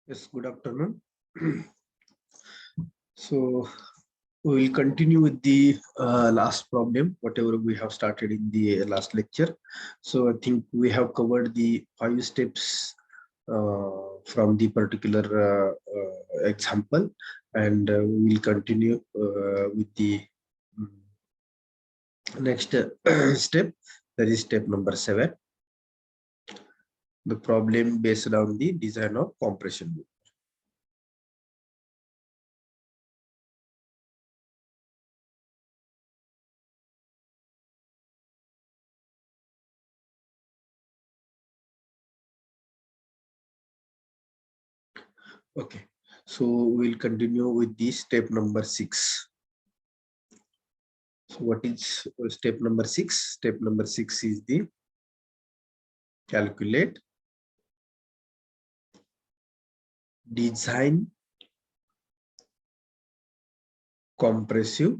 Yes, good afternoon. So we will continue with the last problem, whatever we have started in the last lecture. So I think we have covered the 5 steps from the particular example, and we will continue with the next step, that is step number 7, the problem based on the design of compression loop. Okay, so we'll continue with the step number 6. So what is step number 6? Step number 6 is the calculate design compressive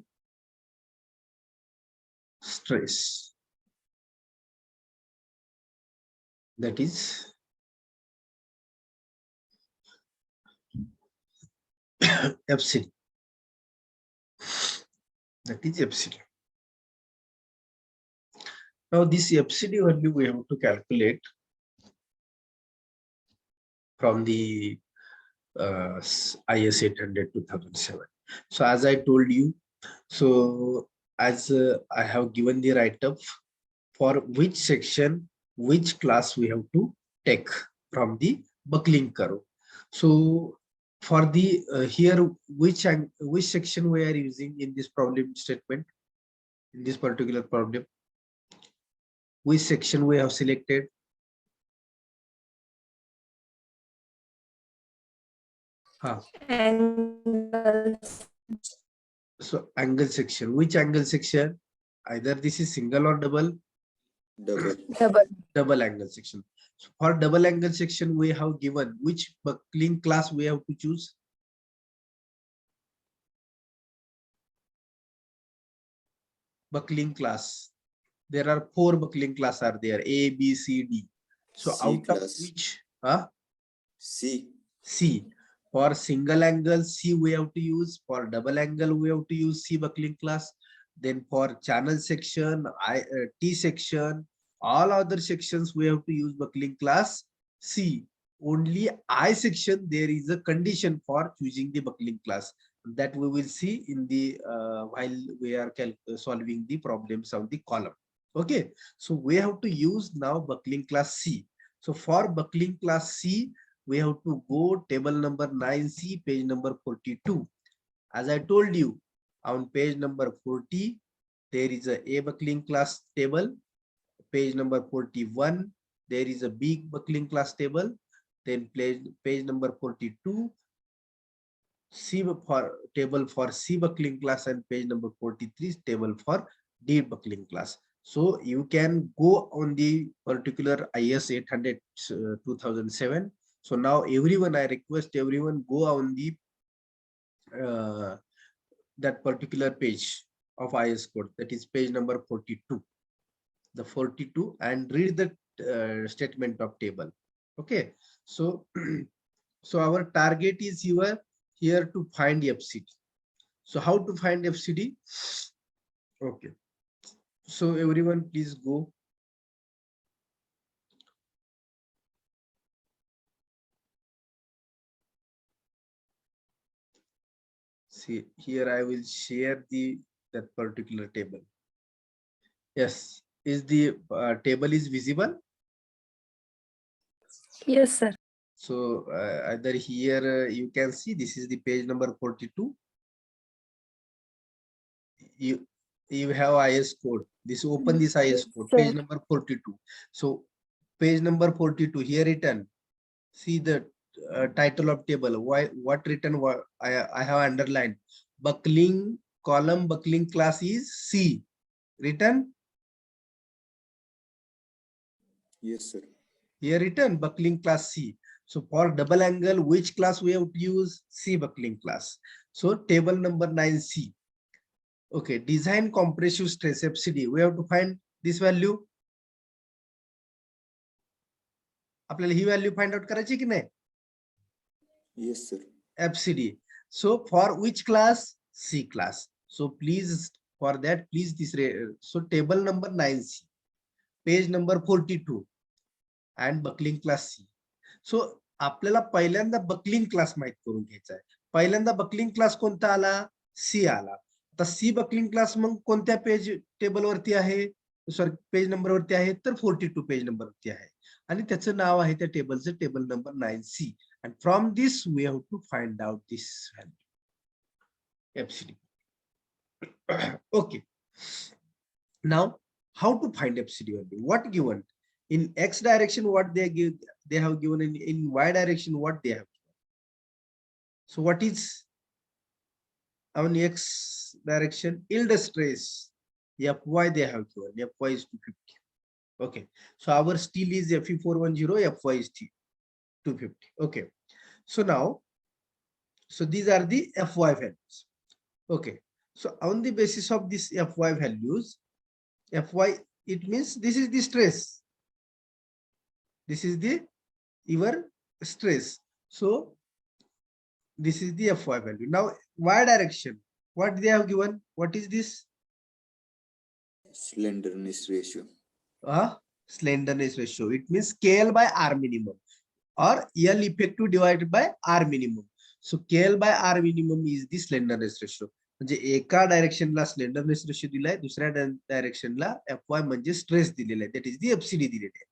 stress. That is epsilon. That is epsilon. Now this epsilon value we have to calculate from the IS 800 2007. So as I told you, so as I have given the write-up for which section, which class we have to take from the buckling curve. So for the here, which section we are using in this problem statement, in this particular problem, which section we have selected? Angles. So angle section, which angle section? Either this is single or double? Double angle section. So for double angle section, we have given which buckling class we have to choose? Buckling class. There are 4 buckling class are there, A, B, C, D. So C out class. of which? C. C. For single angle C we have to use. For double angle we have to use C buckling class. Then for channel section, T section, all other sections we have to use buckling class C. Only I section there is a condition for choosing the buckling class, that we will see in the while we are solving the problems of the column. Okay, so we have to use now buckling class C. So for buckling class C, we have to go table number 9C, page number 42. As I told you, on page number 40, there is a buckling class table. Page number 41, there is a B buckling class table. Then page number 42, C for table for C buckling class, and page number 43 table for D buckling class. So you can go on the particular IS 800 2007. So now everyone, I request everyone go on the that particular page of IS code, that is page number 42, the 42, and read the statement of table. Okay, so so our target is here to find FCD. So how to find FCD? Okay, so everyone please go. See here, I will share that particular table. Yes, is the table is visible? Yes, sir. So either here you can see this is the page number 42. You have IS code. This open this IS code, Sir. page number 42. So page number 42 here written. See the title of table. What written? I have underlined. Buckling column buckling class is C. Written? Yes, sir. Here written buckling class C. So for double angle, which class we have to use? C buckling class. So table number 9C. Okay, design compressive stress FCD. We have to find this value. आपल्याला ही value find out करायची की नाही? Yes, sir. FCD. So for which class? C class. So please, for that, please so table number 9C, page number 42 and buckling class C. So आपल्याला पहिल्यांदा buckling class माहित करून घ्यायचा आहे. पहिल्यांदा बकलिंग क्लास कोणता आला? सी आला. आता सी बकलिंग क्लास मग कोणत्या पेज टेबल वरती आहे? सॉरी, पेज नंबर वरती आहे तर 42 पेज नंबर वरती आहे आणि त्याचं नाव आहे त्या टेबलचं table number 9C. And from this we have to find out this value FCD. Okay. Now how to find FCD value? What given in X direction? What they give? They have given in Y direction. What they have given? So what is on X direction? Yield stress Fy they have given. Fy is 250. Okay. So our steel is Fe410. Fy is 250. Okay. So now, so these are the Fy values. Okay. So on the basis of this Fy values, Fy, it means this is the stress. This is the your stress. So this is the Fy value. Now Y direction, what they have given? What is this? Slenderness ratio. Slenderness ratio. It means KL by R minimum or L effective divided by R minimum. So KL by R minimum is the slenderness ratio. म्हणजे एका डायरेक्शनला slenderness ratio दिलाय, दुसऱ्या डायरेक्शनला Fy म्हणजे stress दिलेला आहे. That is the FCD दिलेली आहे.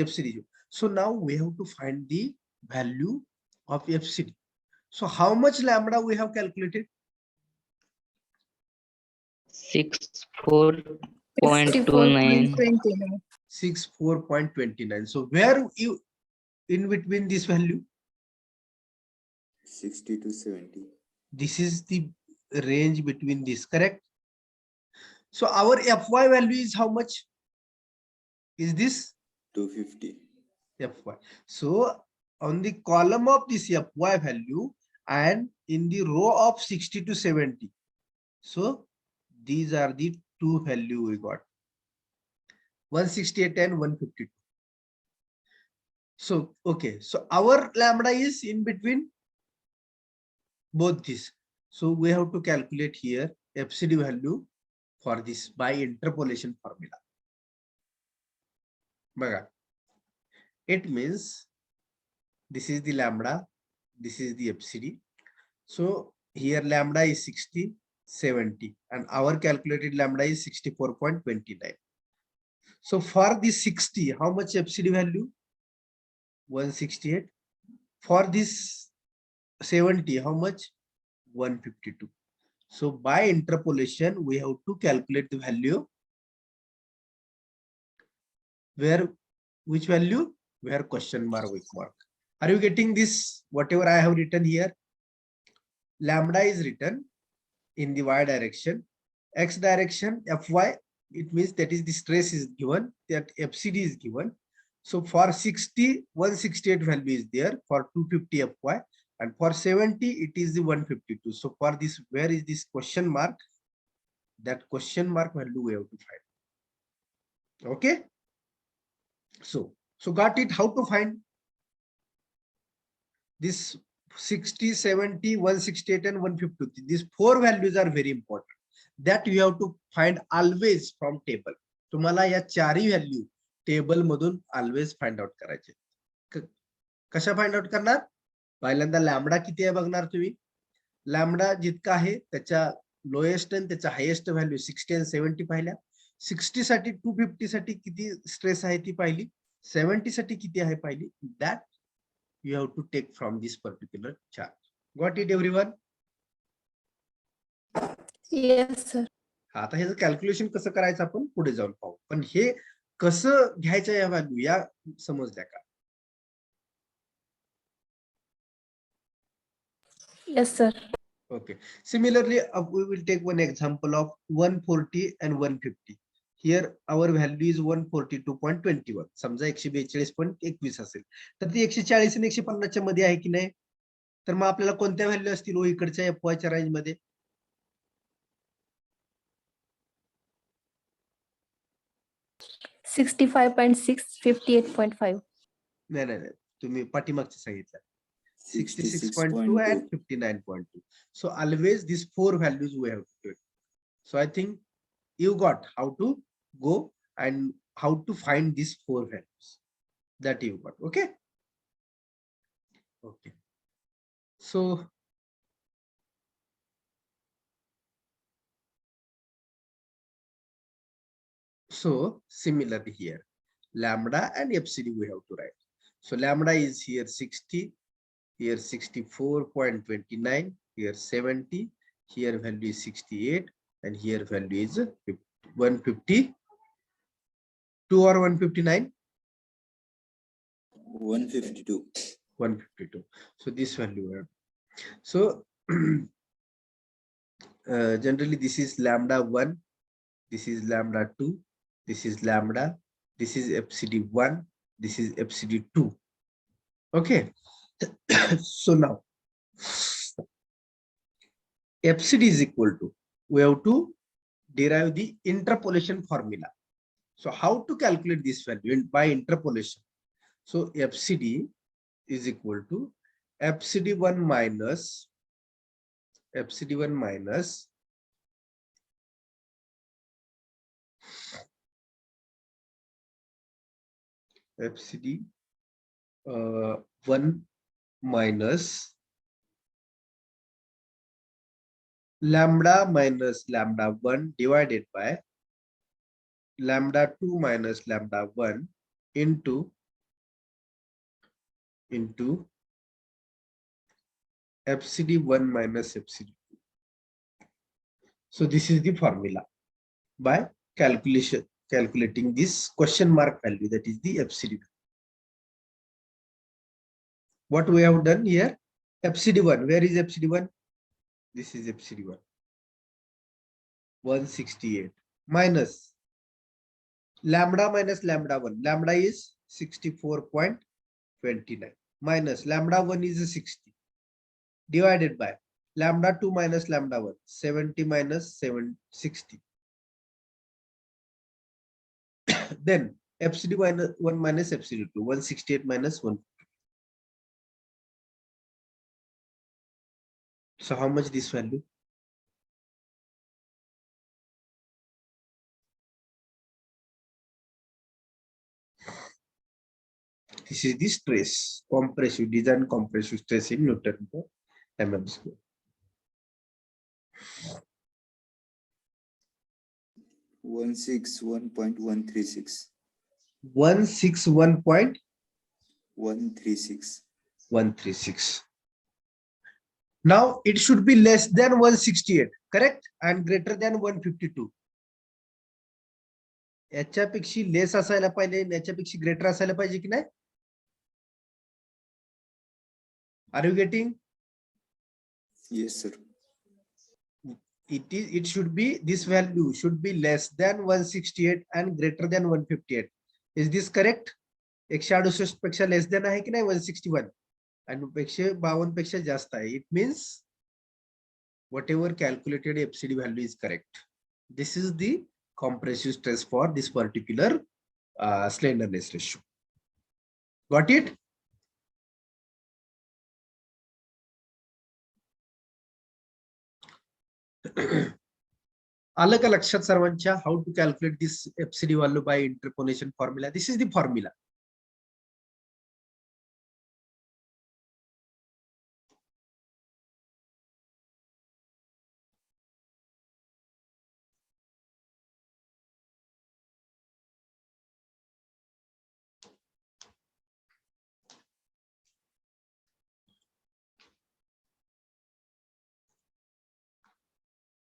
FCD. So now we have to find the value of FCD. So how much lambda we have calculated? 64.29. 64.29. So where you in between this value? 60 to 70. This is the range between this, correct? So our Fy value is how much? Is this 250. Fy? So on the column of this Fy value and in the row of 60 to 70. So these are the two value we got. 168 and 152. So okay, so our lambda is in between both these. So we have to calculate here FCD value for this by interpolation formula. Baga. It means this is the lambda, this is the FCD. So here lambda is 60, 70, and our calculated lambda is 64.29. So for this 60, how much FCD value? 168. For this 70, how much? 152. So by interpolation, we have to calculate the value. Where, which value? Where question mark, weak mark. Are you getting this? Whatever I have written here. Lambda is written in the Y direction. X direction, Fy, it means that is the stress is given, that FCD is given. So for 60, 168 value is there, for 250 Fy, and for 70, it is the 152. So for this, where is this question mark? That question mark value we have to find. Okay. So got it? How to find this 60, 70, 168, and 152? These four values are very important. That you have to find always from table. तुम्हाला या चारही value table मधून always find out करायचे. कशा find out करणार? पहिल्यांदा lambda किती आहे बघणार तुम्ही. लॅम्बडा जितका आहे त्याच्या लोएस्ट आणि त्याचा हायेस्ट व्हॅल्यू 60 आणि 70 पाहिल्या. 60 साठी 250 साठी किती स्ट्रेस आहे ती पाहिली. 70 साठी किती आहे पाहिली. That you have to take from this particular chart. Got it everyone? Yes, sir. आता ह्याचं कॅल्क्युलेशन कसं करायचं आपण पुढे जाऊन पाहू. पण हे कसं घ्यायचं या व्हॅल्यू या समजल्या का? Yes, sir. Okay. Similarly, we will take one example of 140 and 150. Here our value is 142.21. समजा 142.21 असेल तर ती 140 आणि 150 च्या मध्ये आहे की नाही. तर मग आपल्याला कोणत्या व्हॅल्यू असतील ओ इकडच्या Fy च्या रेंज मध्ये? $65.6, $58.5. नाही तुम्ही पाठीमागचं सांगितलं. 66.2 and 59.2. So always these four values we have to do it. So I think you got how to go and how to find these four values that you got. Okay. Okay. So similarly here, lambda and FCD we have to write. So lambda is here 60, here 64.29, here 70, here value is 68, and here value is 152 or 159? 152. 152. So this value we have. So generally this is lambda 1, this is lambda 2, this is lambda, this is FCD 1, this is FCD 2. Okay. So now FCD is equal to, we have to derive the interpolation formula. So how to calculate this value by interpolation? So FCD is equal to FCD1 minus FCD1 minus FCD1 minus lambda minus lambda 1 divided by lambda 2 minus lambda 1 into FCD1 minus FCD2. So this is the formula by calculating this question mark value, that is the FCD. What we have done here, FCD1, where is FCD1? This is FCD1, 168 minus lambda minus lambda 1, lambda is 64.29 minus lambda 1 is 60 divided by lambda 2 minus lambda 1, 70 minus 60. Then FCD1 minus FCD2, 168 minus 1. So how much this value? This is the stress, compressive, design compressive stress in Newton per mm square. 161.136. 161.136. Now it should be less than 168, correct? And greater than 152. याच्यापेक्षा less असायला पाहिजे, याच्यापेक्षा greater असायला पाहिजे की नाही? Are you getting? Yes, sir. It should be, this value should be less than 168 and greater than 158. Is this correct? 168 पेक्षा less than आहे की नाही 161 and 152 पेक्षा जास्त आहे. It means whatever calculated FCD value is correct. This is the compressive stress for this particular slenderness ratio. Got it? आलं का लक्षात सर्वांच्या? How to calculate this FCD value by interpolation formula? This is the formula.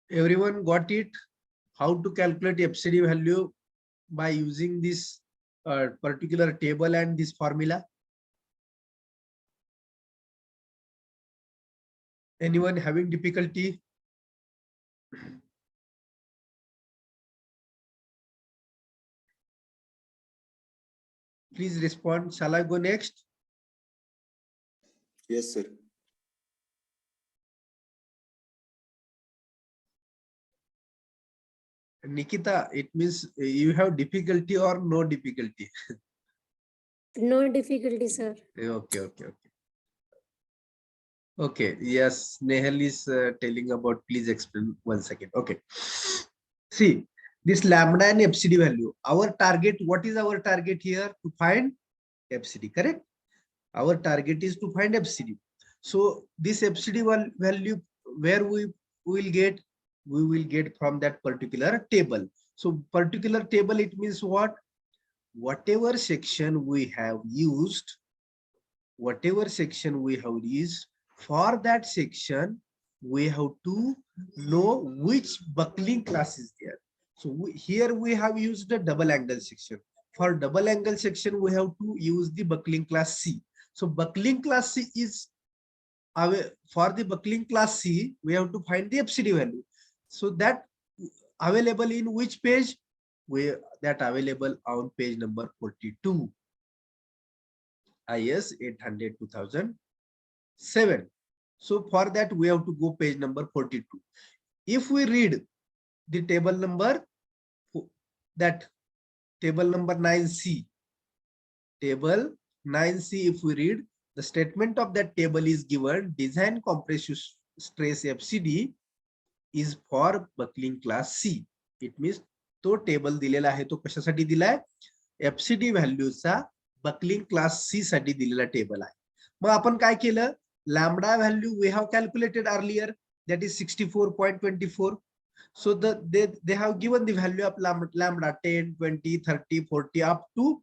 Everyone got it? How to calculate FCD value by using this particular table and this formula? Anyone having difficulty? Please respond. Shall I go next? Yes, sir. Nikita, it means you have difficulty or no difficulty? No difficulty, sir. Okay. Okay, yes, Nehal is telling about, please explain 1 second. Okay. See, this lambda and FCD value, our target, what is our target here? To find FCD, correct? Our target is to find FCD. So this FCD value, where we will get? We will get from that particular table. So particular table, it means what? Whatever section we have used, for that section, we have to know which buckling class is there. So here we have used the double angle section. For double angle section, we have to use the buckling class C. So buckling class C is for the buckling class C, we have to find the FCD value. So that available in which page? That available on page number 42. IS 800 2007. So for that, we have to go page number 42. If we read the table number, that table number 9C, table 9C, if we read, the statement of that table is given, design compressive stress FCD is for buckling class C. It means तो table दिलेला आहे, तो कशासाठी दिलाय? FCD व्हॅल्यूचा buckling class C साठी दिलेला table आहे. मग आपण काय केलं? Lambda value we have calculated earlier, that is 64.24. So they have given the value of lambda 10, 20, 30, 40 up to,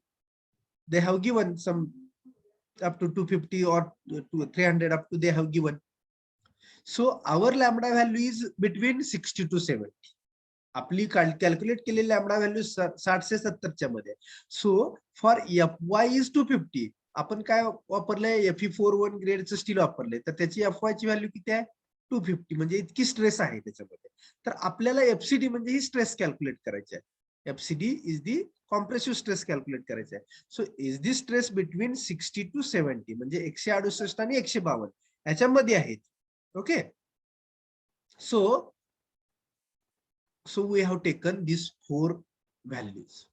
they have given some up to 250 or 300 up to they have given. So our lambda value is between 60 to 70. आपली calculate केलेली lambda value 60 से 70 च्या मध्ये. So for FY is 250. आपण काय वापरलंय? Fe41 ग्रेडचं steel वापरलंय, तर त्याची FY ची व्हॅल्यू किती आहे? 250. म्हणजे इतकी स्ट्रेस आहे त्याच्यामध्ये. तर आपल्याला FCD म्हणजे ही स्ट्रेस कॅल्क्युलेट करायची आहे. FCD is the compressive stress calculate करायची आहे. So is the stress between 60 to 70, म्हणजे 168 आणि 152 याच्यामध्ये आहेत. Okay. So we have taken these 4 values: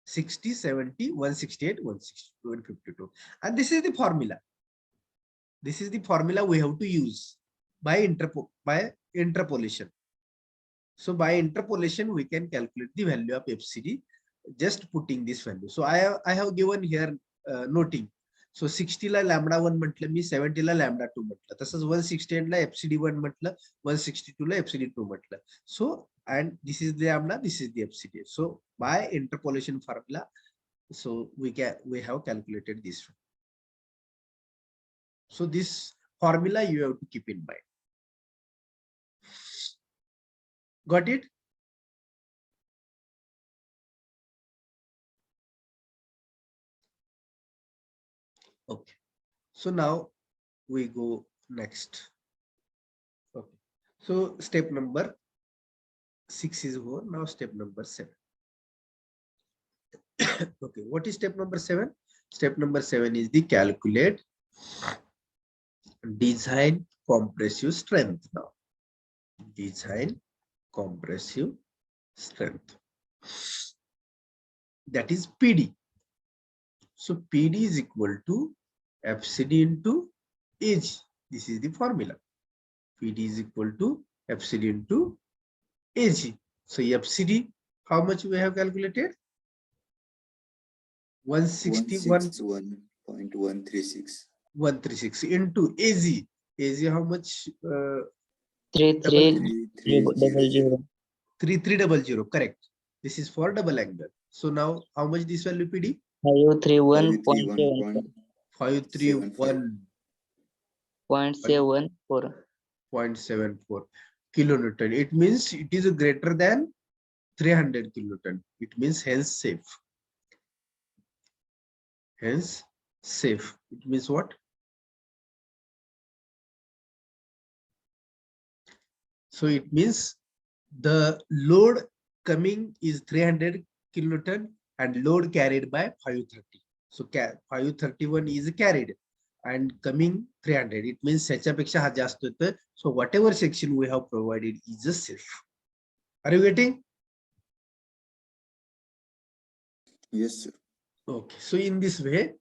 60, 70, 168, 162, and 52. And this is the formula. This is the formula we have to use by interpolation. So by interpolation, we can calculate the value of FCD just putting this value. So I have given here noting. So 60 ला lambda 1 म्हटलं मी, 70 ला lambda 2 म्हटलं, तसंच 168 ला FCD 1 म्हटलं, 162 ला FCD 2 म्हटलं. So and this is the lambda, this is the FCD. So by interpolation formula, so we have calculated this one. So this formula you have to keep in mind. Got it? Okay. So now we go next. Okay. So step number 6 is over. Now step number 7. Okay. What is step number 7? Step number 7 is the calculate design compressive strength. Now design compressive strength, that is PD. So PD is equal to FCD into AG. This is the formula. PD is equal to FCD into AG. So FCD, how much we have calculated? 161.136. 136 into AG. AG how much? 3300. 3300. Correct. This is for double angle. So now how much this value PD? 531.74. 531.74 kilonewton. It means it is greater than 300 kilonewton. It means hence safe. Hence safe. It means what? So it means the load coming is 300 kilonewton and load carried by 530. So 531 is carried and coming 300. It means ह्याच्यापेक्षा हा जास्त होतं. So whatever section we have provided is a safe. Are you getting? Yes, sir. Okay. So in this way,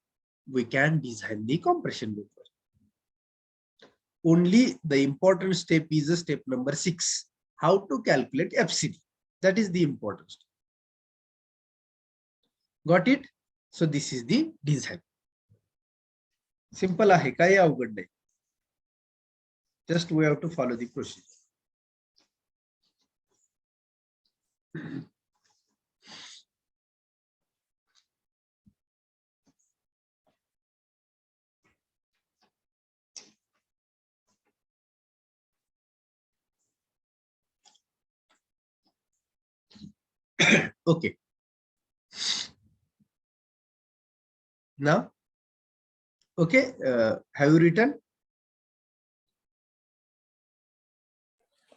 we can design the compression member. only the important step is a step number 6. How to calculate FCD. That is the important step. Got it? So this is the design. Simple आहे काय अवघड नाही. Just we have to follow the procedure. Okay. Now, okay, have you written?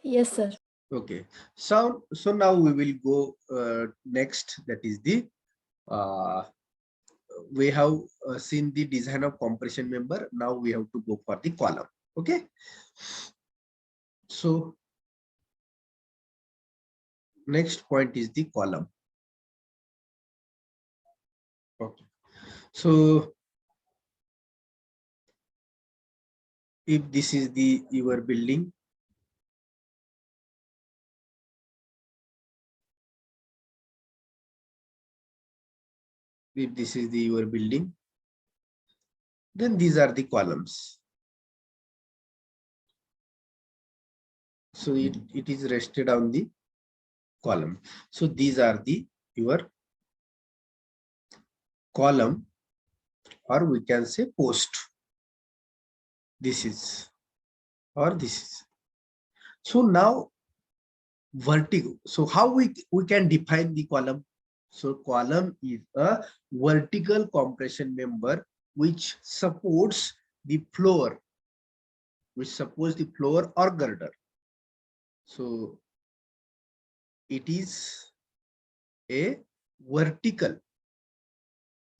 Yes, sir. Okay. So now we will go next. That is the we have seen the design of compression member. Now we have to go for the column. Okay. So next point is the column. Okay. So if this is the your building, if this is the your building, then these are the columns. So it is rested on the column. So these are the your column, or we can say post. This is, or this is. So now vertical. So how we can define the column? So column is a vertical compression member which supports the floor, or girder. So it is a vertical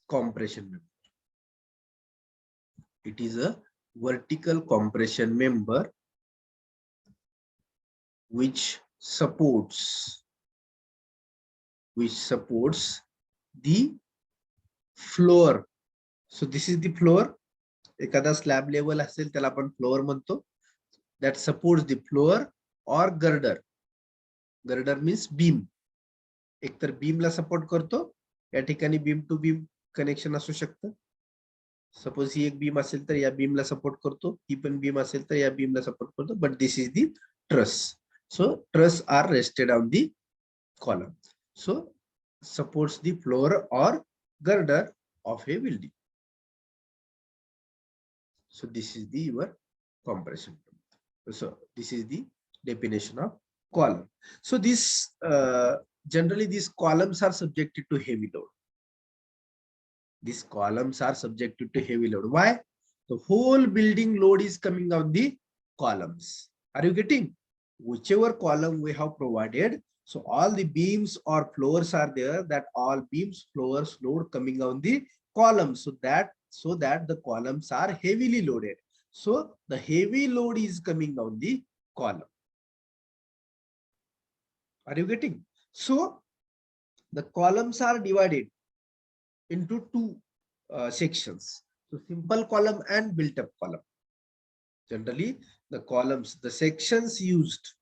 compression member. It is a vertical compression member which supports the floor. So this is the floor. एखादा slab level असेल त्याला आपण floor म्हणतो. That supports the floor or girder. Girder means beam. एकतर beam ला support करतो. या ठिकाणी beam to beam connection असू शकतं. Suppose ही एक beam असेल तर या beam ला support करतो. ही पण beam असेल तर या beam ला support करतो. But this is the truss. So truss are rested on the column. So supports the floor or girder of a building. So this is the your compression. So this is the definition of column. So this generally these columns are subjected to heavy load. These columns are subjected to heavy load. Why? The whole building load is coming on the columns. Are you getting? Whichever column we have provided, so all the beams or floors are there, that all beams, floors, load coming on the columns, so that the columns are heavily loaded. So the heavy load is coming on the column. Are you getting? So the columns are divided into two sections. So simple column and built up column. Generally the columns, the sections used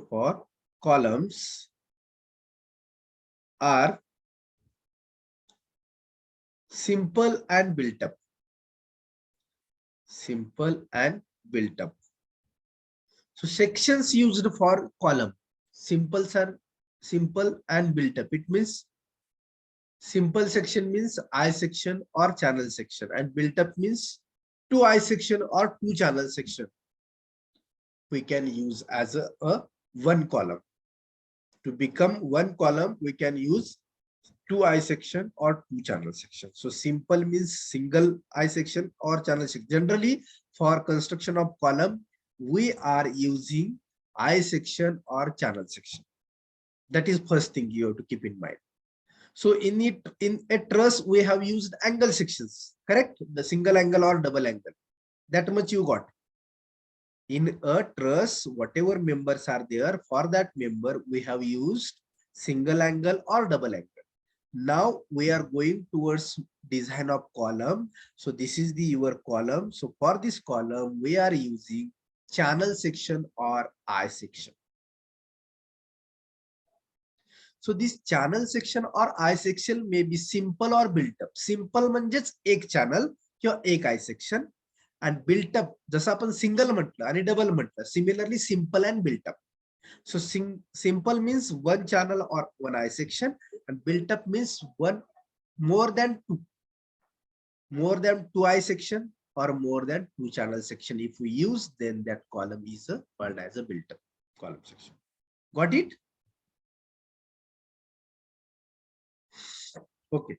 for columns are simple and built up. Simple and built up. So sections used for column, simple and built up. It means simple section means I section or channel section, and built up means 2 I section or 2 channel section. We can use as a one column. To become one column, we can use 2 I section or 2 channel section. So simple means single I section or channel section. Generally, for construction of column, we are using I section or channel section. That is first thing you have to keep in mind. So in a truss, we have used angle sections, correct? The single angle or double angle. That much you got. In a truss, whatever members are there, for that member, we have used single angle or double angle. Now we are going towards design of column. So this is the your column. So for this column, we are using channel section or I section. So this channel section or I section may be simple or built up. Simple म्हणजेच एक channel किंवा एक I section and built up जसं आपण single म्हटलं आणि double म्हटलं. Similarly simple and built up. So simple means one channel or one I section and built up means one more than two I section or more than two channel section. If we use, then that column is called as a built up column section. Got it? Okay.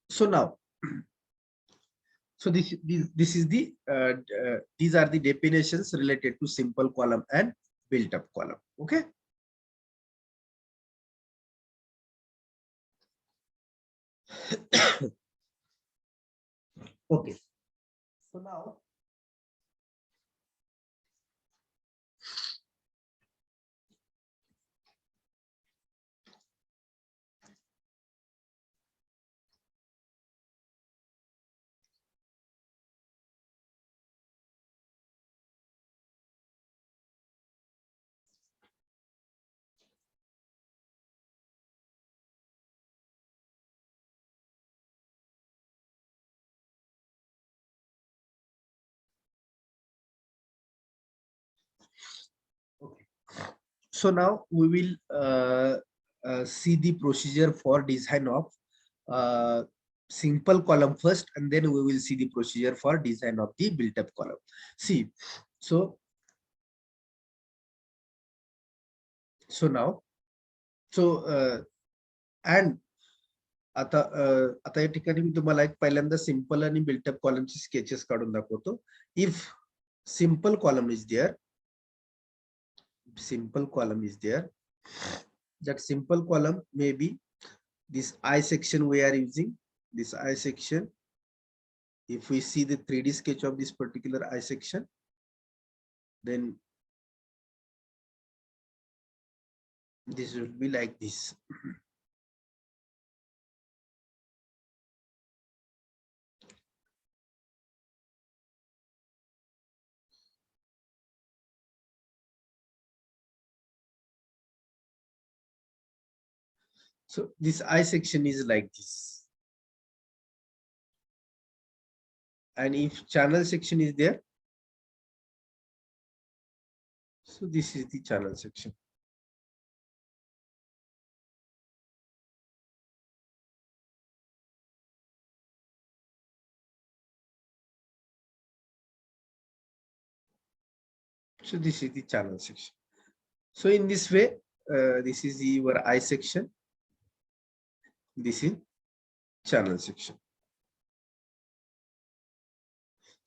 So now, so this is the these are the definitions related to simple column and built up column. Okay. Okay. So now, okay. So now we will see the procedure for design of simple column first, and then we will see the procedure for design of the built up column. See, so now, and आता या ठिकाणी मी तुम्हाला एक पहिल्यांदा simple आणि built up कॉलमचे sketches काढून दाखवतो. If simple column is there, that simple column may be this I section we are using, this I section. If we see the 3D sketch of this particular I section, then this will be like this. So this I section is like this. And if channel section is there, so this is the channel section. So this is the channel section. So in this way, this is your I section. This is channel section.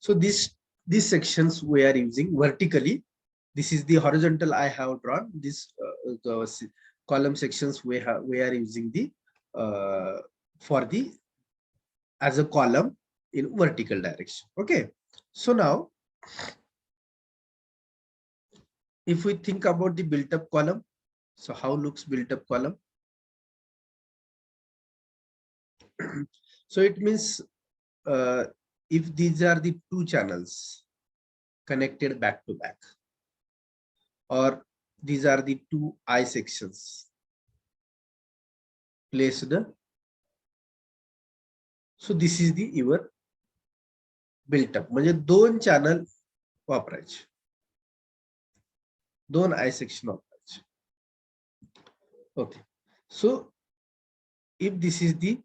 So these sections we are using vertically. This is the horizontal I have drawn. This column sections we are using the for the as a column in vertical direction. Okay. So now, if we think about the built up column, so how looks built up column? So it means if these are the two channels connected back to back, or these are the two I sections placed. So this is the your built up. म्हणजे दोन channel वापरायचे, दोन I section वापरायचे. Okay. So if this is the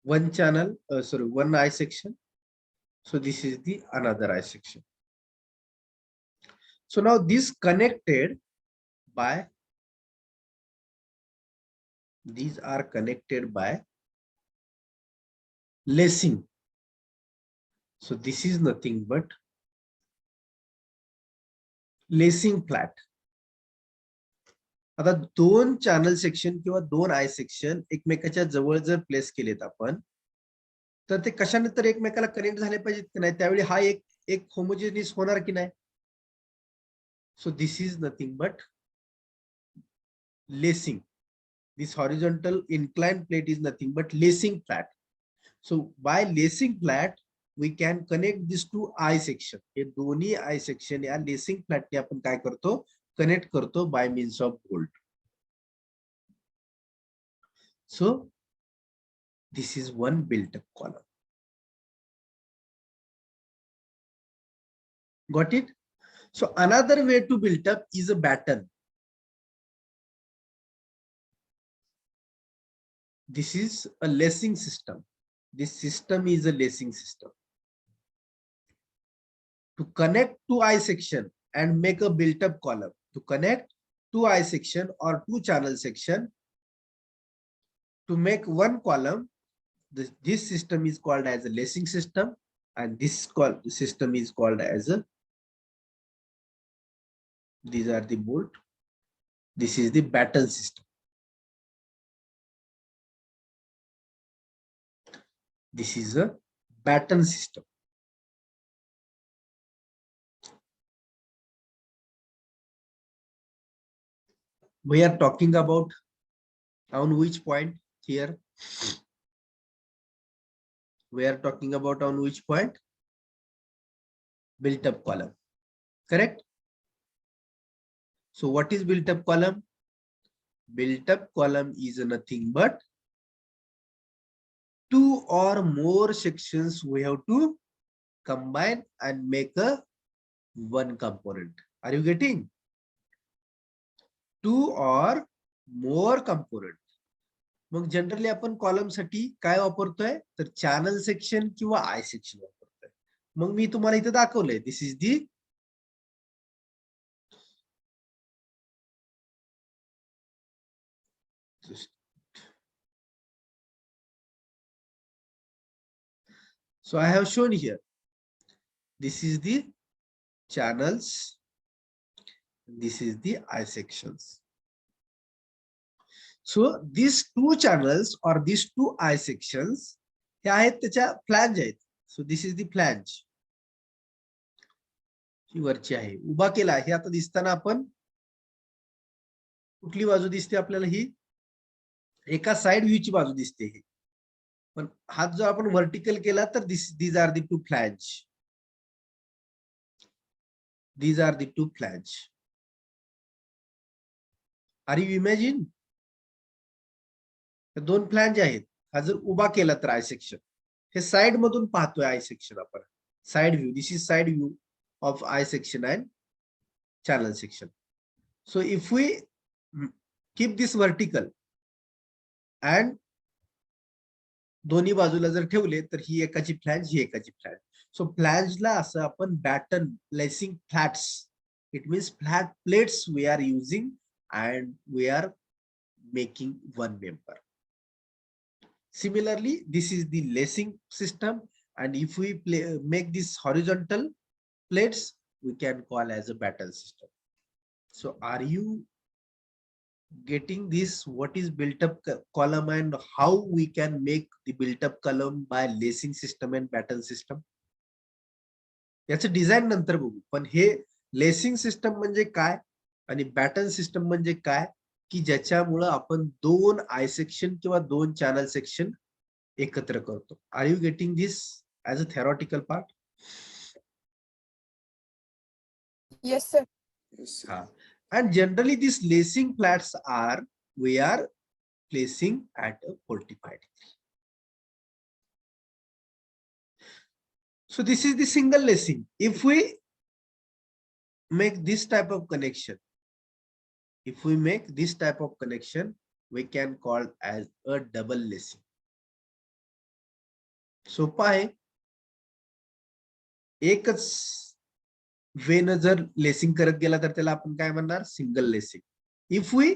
one channel, one I section, so this is the another I section. So now this connected by, these are connected by lacing. So this is nothing but lacing flat. आता दोन channel section किंवा दोन I section एकमेकाच्या जवळ जर place केलेत आपण, तर ते कशाने तर एकमेकाला कनेक्ट झाले पाहिजेत की नाही, त्यावेळी हा एक होमोजेनियस होणार की नाही. So this is nothing but lacing. This horizontal inclined plate is nothing but lacing flat. So by lacing flat, we can connect this to I section. हे दोन्ही I section या lacing flat ने आपण काय करतो? Connect करतो by means of bolt. So this is one built-up column. Got it? So another way to build up is a batten. This is a lacing system. This system is a lacing system. To connect two I section and make a built-up column. To connect two I section or two channel section to make one column, this system is called as a lacing system, and this system is called as a, these are the bolt. This is the batten system. This is a batten system. We are talking about on which point here? We are talking about on which point? Built up column. Correct? So what is built up column? Built up column is nothing but two or more sections we have to combine and make a one component. Are you getting? Two or more component. Mug generally आपण column साठी काय वापरतोय तर channel section किंवा I section वापरतोय. मग मी तुम्हाला इथे दाखवलंय. This is the so I have shown here. This is the channels. This is the I sections. So these two channels or these two I sections हे आहेत त्याच्या फ्लॅंज आहेत. So this is the flange. ही वरची आहे. उभा केला हे आता दिसताना आपण कुठली बाजू दिसते आपल्याला ही एका साइड व्ह्यू ची बाजू दिसते ही. पण हात जो आपण व्हर्टिकल केला तर these are the two flange. These are the two flange. Are you imagine? दोन फ्लॅंज आहेत. हा जर उभा केला तर आय सेक्शन हे साइड मधून पाहतोय आय सेक्शन आपण side view. This is side view of I section and channel section. So if we keep this vertical and दोन्ही बाजूला जर ठेवले तर ही एकाची फ्लॅंज ही एकाची फ्लॅंज. सो फ्लॅंजला असं आपण batten lacing flats it means flat plates we are using and we are making one member. Similarly, this is the lacing system, and if we make this horizontal plates, we can call as a batten system. So are you getting this? What is built up column and how we can make the built up column by lacing system and batten system? याचं design नंतर बघू. पण हे lacing system म्हणजे काय आणि baton system म्हणजे काय की ज्याच्यामुळे आपण दोन आय सेक्शन किंवा दोन चॅनल सेक्शन एकत्र करतो. Are you getting this as a theoretical part? Yes, sir. Yes, sir. हा. And generally these lacing flats are we are placing at a 45 degree. So this is the single lacing. If we make this type of connection, if we make this type of connection, we can call as a double lacing. सोपा आहे. एकच when जर lacing करत गेला तर त्याला आपण काय म्हणणार single lacing. If we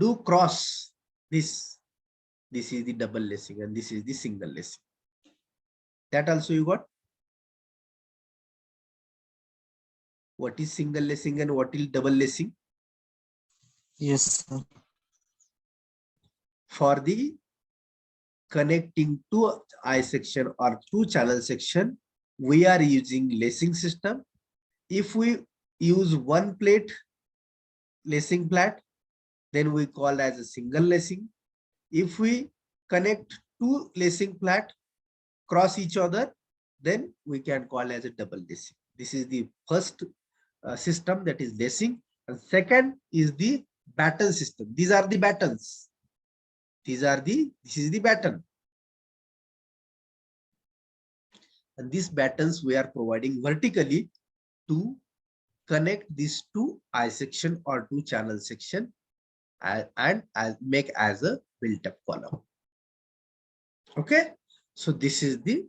do cross this is the double lacing and this is the single lacing. That also you got? What is single lacing and what is double lacing? Yes, sir. For the connecting two I section or two channel section, we are using lacing system. If we use one plate lacing plat, then we call as a single lacing. If we connect two lacing plat cross each other, then we can call as a double lacing. This is the first system, that is lacing. And second is the batten system. These are the battens. This is the batten. And these battens we are providing vertically to connect these two I section or two channel section and make as a built up column. Okay, so this is the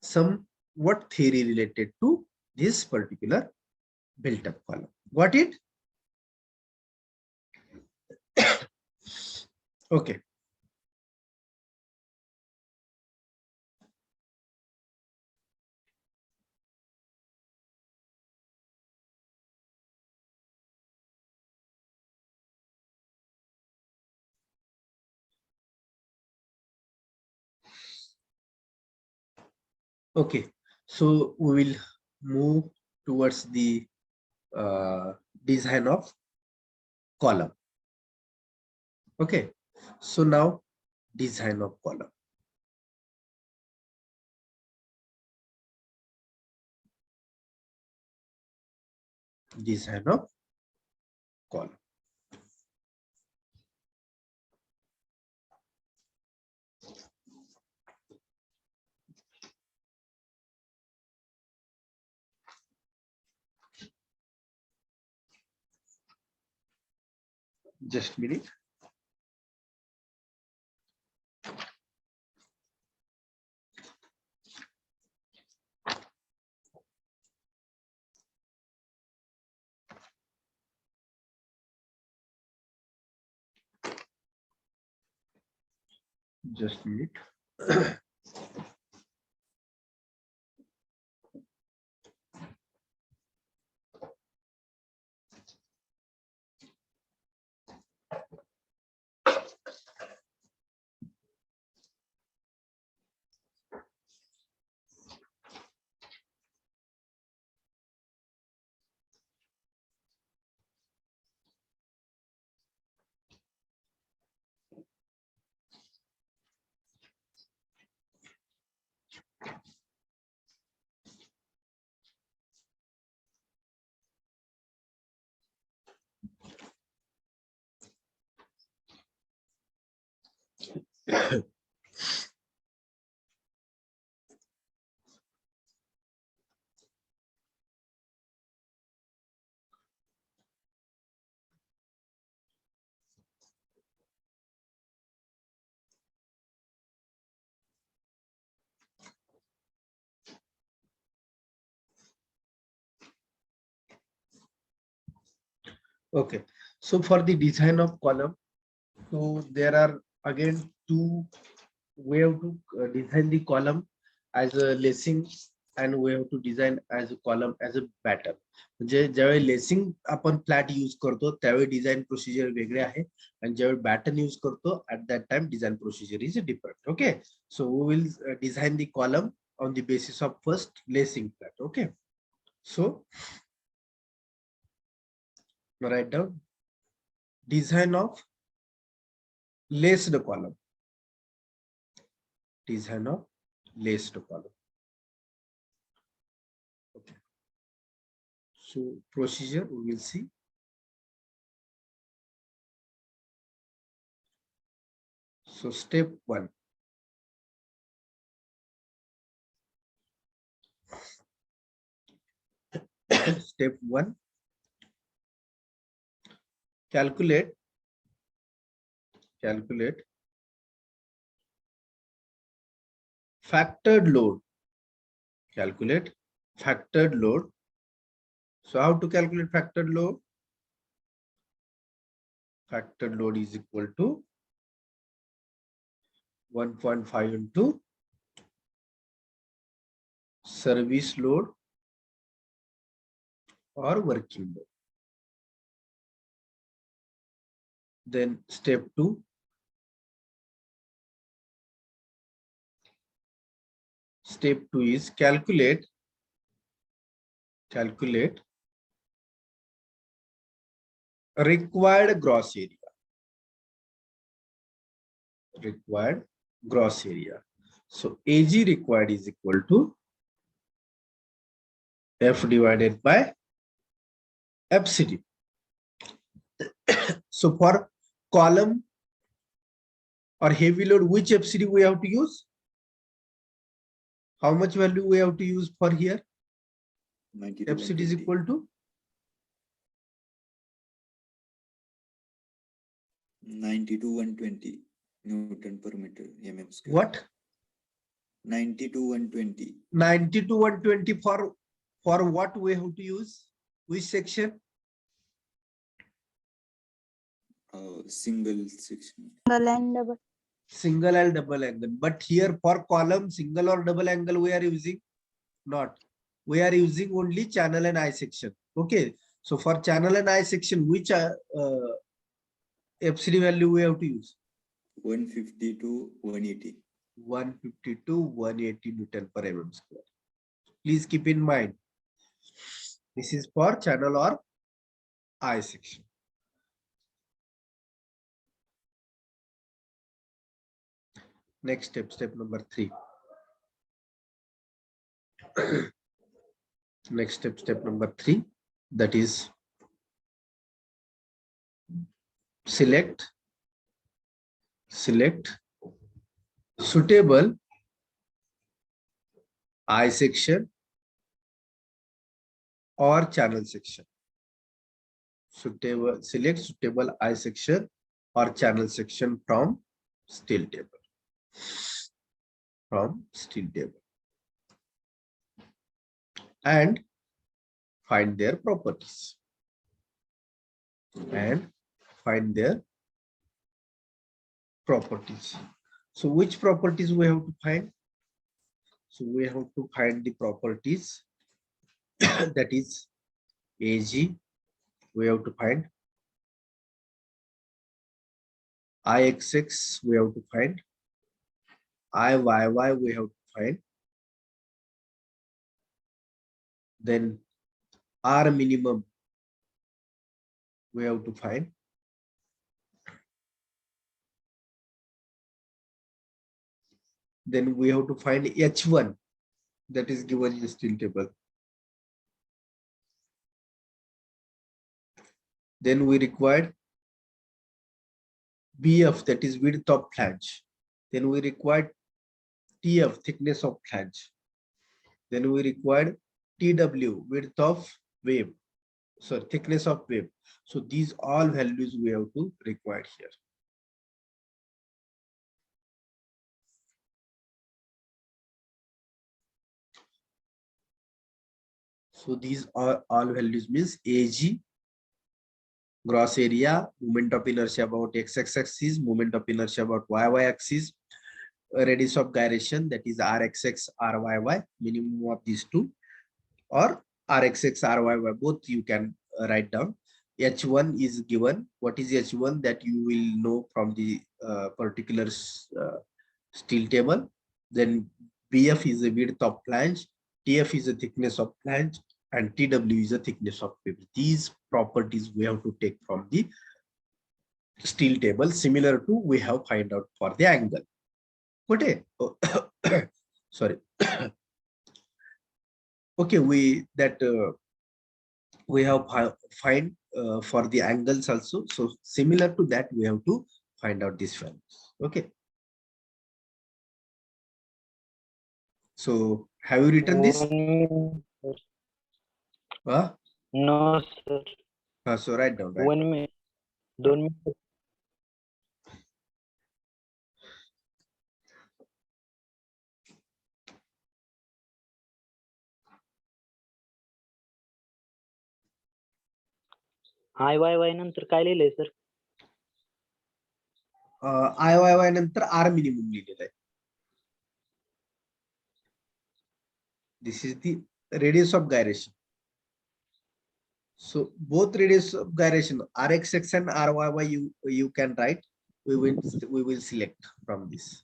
somewhat theory related to this particular built up column. Got it? Okay. Okay, so we will move towards the design of column. Okay, so now design of column. Design of column. Just a minute. Just a minute. Okay, so for the design of column, so there are again two way to design the column as a lacing, and we have to design as a column as a batten. म्हणजे ज्यावेळी lacing आपण flat use करतो त्यावेळी design procedure वेगळे आहे, आणि ज्यावेळी baton use करतो at that time design procedure is different. Okay, so we will design the column on the basis of first lacing flat. Okay, so write down design of laced column. Design of laced column. Okay, so procedure we will see. So step 1. Step 1. Calculate factored load. Calculate factored load. So how to calculate factored load? Factored load is equal to 1.5 into service load or working load. Then step 2. Step 2 is calculate required gross area. Required gross area. So AG required is equal to F divided by FCD. So for column or heavy load, which FCD we have to use? How much value we have to use for here? 92, FCD is 120. equal to 92, 120 Newton per meter mm square. what? 92, 120. 90 to 120 for what we have to use? Which section? Single section. Single and double. Single and double angle. But here for column, single or double angle we are using? Not. We are using only channel and eye section. Okay. So for channel and eye section, which FCD value we have to use? 150 to 180. 150 to 180 Newton per mm square. Please keep in mind, this is for channel or eye section. Next step number 3. Next step number 3, that is select suitable eye section or channel section. Select suitable eye section or channel section from steel table. And find their properties. So which properties we have to find? So we have to find the properties that is AG, we have to find IXX, we have to find IYY, we have to find, then R minimum we have to find, then we have to find H1 that is given in the steel table. Then we required BF, that is width of flange. Then we required TF, thickness of flange. Then we required TW, width of wave, so thickness of wave. So these all values we have to require here. So these are all values means AG, gross area, moment of inertia about x-axis axis, moment of inertia about y-y axis, radius of gyration, that is rxx, ryy, minimum of these two, or rxx, ryy, both you can write down. H1 is given. What is H1? That you will know from the particular steel table. Then BF is the width of flange, TF is the thickness of flange, and TW is the thickness of wave. These properties we have to take from the steel table, similar to we have find out for the angle. Okay. Sorry. Okay, we have find for the angles also. So similar to that, we have to find out these values. Okay. So have you written this? No, sir. So write down. 1 minute. 2 minutes. IYY नंतर काय लिहिलंय sir? IYY नंतर R minimum लिहिलेलं आहे. This is the radius of gyration. So both radius of gyration, RXX and RYY, you can write. We will select from this.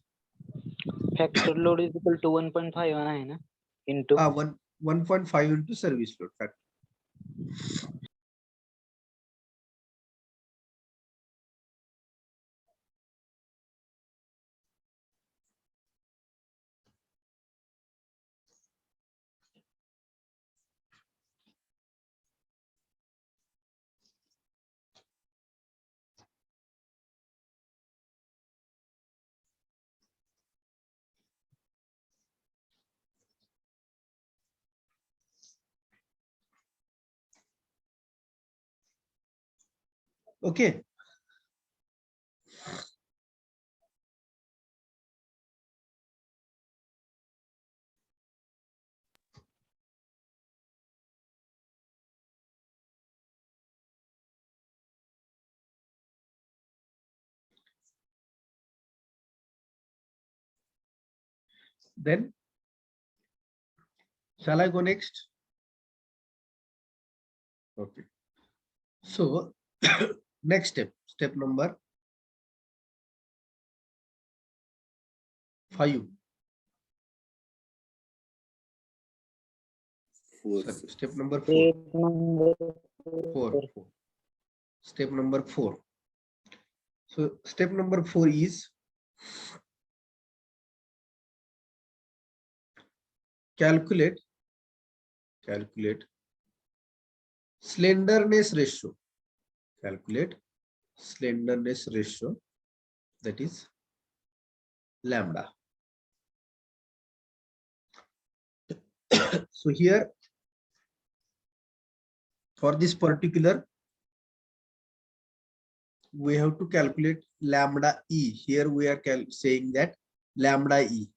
Factor load is equal to 1.5 आहे ना? Into 1.5 into service load factor. Okay. Then shall I go next? Okay. So next step number 5. Four. Sorry, step number 4. Step number 4. Step number 4. So step number 4 is calculate slenderness ratio. Calculate slenderness ratio, that is lambda. So here for this particular, we have to calculate lambda e. Here we are saying that lambda e.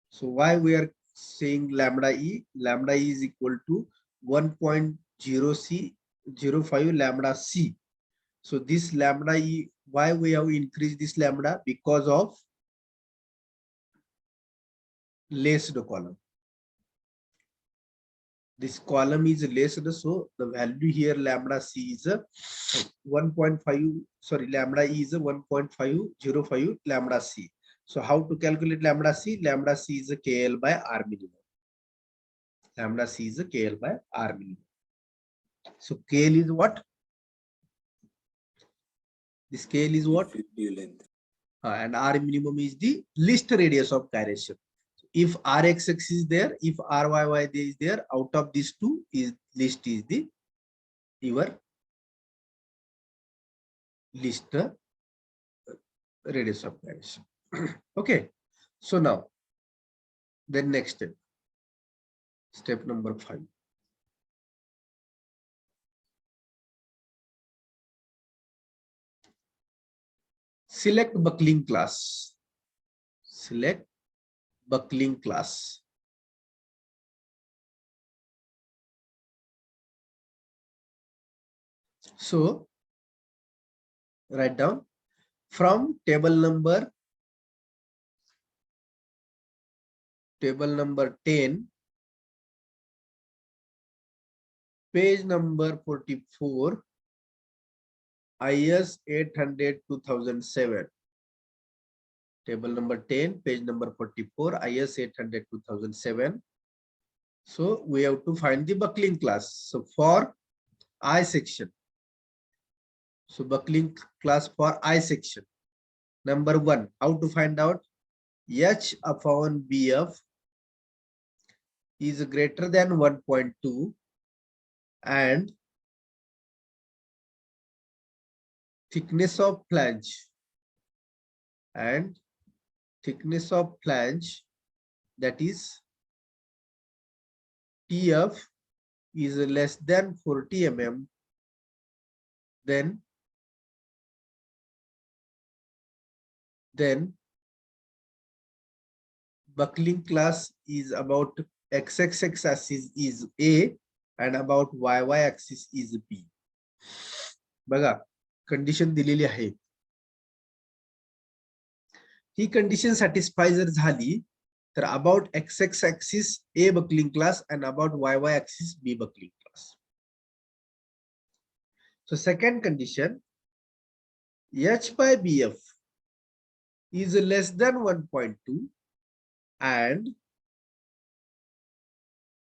So why we are saying lambda e? Lambda e is equal to 1.05 lambda c. So this lambda e, why we have increased this lambda? Because of laced column. This column is laced, so the value here lambda c is 1.5. Sorry, lambda e is 1.505 lambda c. So how to calculate lambda c? Lambda c is a KL by R minimum. Lambda c is a KL by R minimum. So KL is what? The scale is what? Effective length. And R minimum is the least radius of gyration. If Rxx is there, if Ryy is there, out of these two is least is the your least radius of gyration. Okay. So now, then next step number 5. Select buckling class. Select buckling class. So write down from table number 10, page number 44, IS 800 2007. Table number 10, page number 44, IS 800 2007. So we have to find the buckling class. So for I section. So buckling class for I section. Number 1, how to find out? H upon BF is greater than 1.2 and thickness of flange that is TF is less than 40 mm, then buckling class is about x-axis axis is A and about y-y axis is B. बघा condition दिलेली आहे. ही condition satisfy जर झाली तर about x-x axis A buckling class and about y-y axis B buckling class. So second condition, H by BF is less than 1.2 and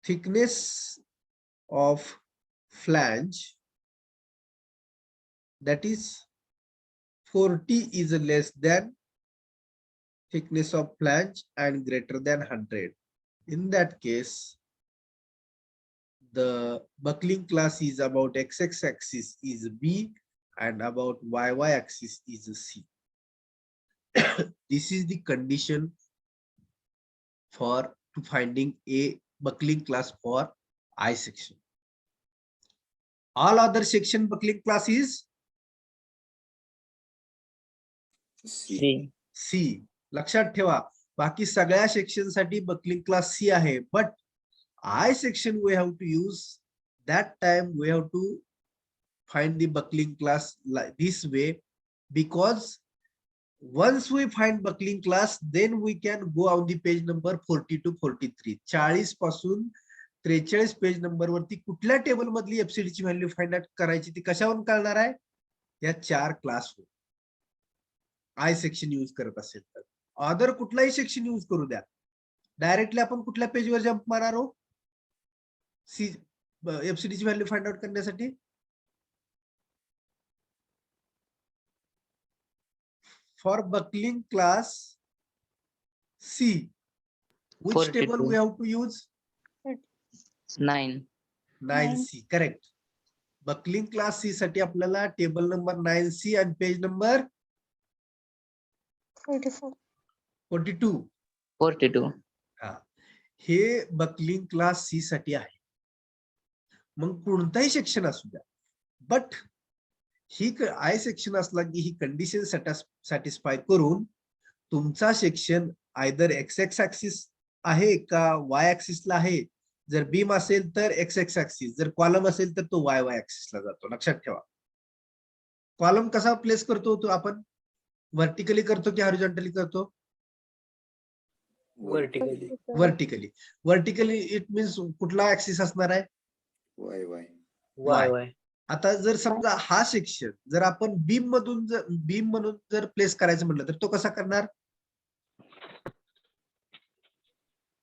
thickness of flange that is 40 is less than thickness of flange and greater than 100. In that case, the buckling class is about x-x axis is B and about y-y axis is C. This is the condition for finding a buckling class for I section. All other section buckling class is C. C. सी. लक्षात ठेवा, बाकी सगळ्या section साठी buckling class C आहे, but I section we have to use that time we have to find the buckling class like this way, because once we find buckling class then we can go on the page number 40 to 43. 40 पासून 43 page number वरती कुठल्या table मधली FCD ची value find out करायची ती कशावरून कळणार आहे, या 4 क्लास आय सेक्शन यूज करत असेल तर. अदर कुठलाही सेक्शन यूज करू द्या, डायरेक्टली आपण कुठल्या पेजवर जंप मारणार आहोत सी एफसीडी ची व्हॅल्यू फाइंड आउट करण्यासाठी. For buckling class C, which 42. table we have to use? 9. 9C, correct. Buckling class C साठी आपल्याला टेबल नंबर 9C आणि पेज नंबर 42. 42. हा, हे बकलिंग क्लास सी साठी आहे. मग कोणताही सेक्शन असू द्या, बट ही आय सेक्शन असला की ही कंडिशन सॅटिस्फाय करून तुमचा section either x x axis आहे का वाय ऍक्सिसला आहे. जर बीम असेल तर एक्स एक्स ऍक्सिस, जर कॉलम असेल तर तो वाय वाय ऍक्सिसला जातो. लक्षात ठेवा, कॉलम कसा प्लेस करतो तो आपण, व्हर्टिकली करतो की हॉरिझॉन्टली करतो. Vertically. Vertically. Vertically it means कुठला ऍक्सिस असणार आहे, Y. Y. Y. आता जर समजा हा सेक्शन जर आपण बीम म्हणून जर प्लेस करायचं म्हटलं तर तो कसा करणार,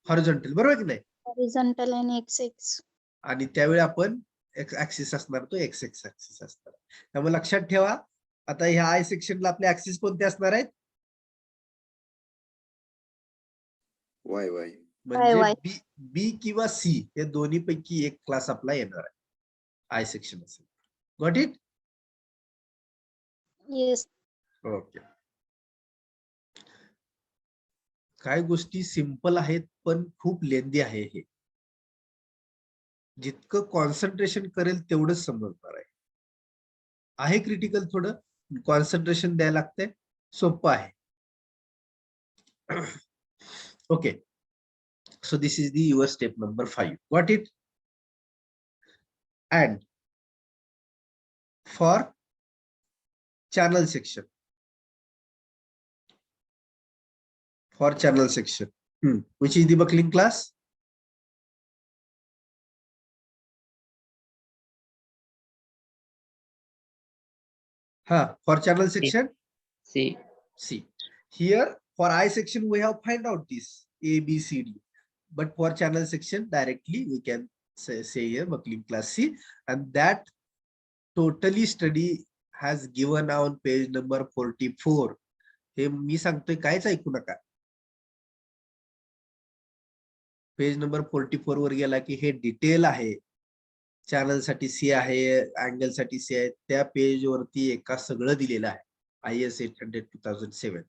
हॉरिझॉन्टल, बरोबर की नाही. Horizontal and XX. आणि त्यावेळी आपण ऍक्सिस असणार तो एक्स एक्स ऍक्सिस असणार. त्यामुळे लक्षात ठेवा, आता ह्या आय सेक्शनला आपले ऍक्सिस कोणते असणार आहेत, Y. म्हणजे बी किंवा सी हे दोन्ही पैकी एक क्लास आपला येणार आहे आय सेक्शन असेल. Got it. Yes. ओके. काही गोष्टी सिंपल आहेत पण खूप लेंदी आहे. हे जितकं कॉन्सन्ट्रेशन करेल तेवढंच समजणार आहे क्रिटिकल, थोडं कॉन्सन्ट्रेशन द्यायला लागतंय, सोपं आहे. Okay, so this is the your step number 5. Got it. And for channel section, which is the buckling class, for channel section C. Here for I section we have find out this A B C D, but for channel section directly we can say here buckling class C, and that totally study has given on page number 44. हे मी सांगतोय, काहीच ऐकू नका. Page number 44 वर गेला की हे detail आहे, channel साठी सी आहे, angle साठी सी आहे, त्या पेज वरती एका सगळं दिलेलं आहे IS 800-2007.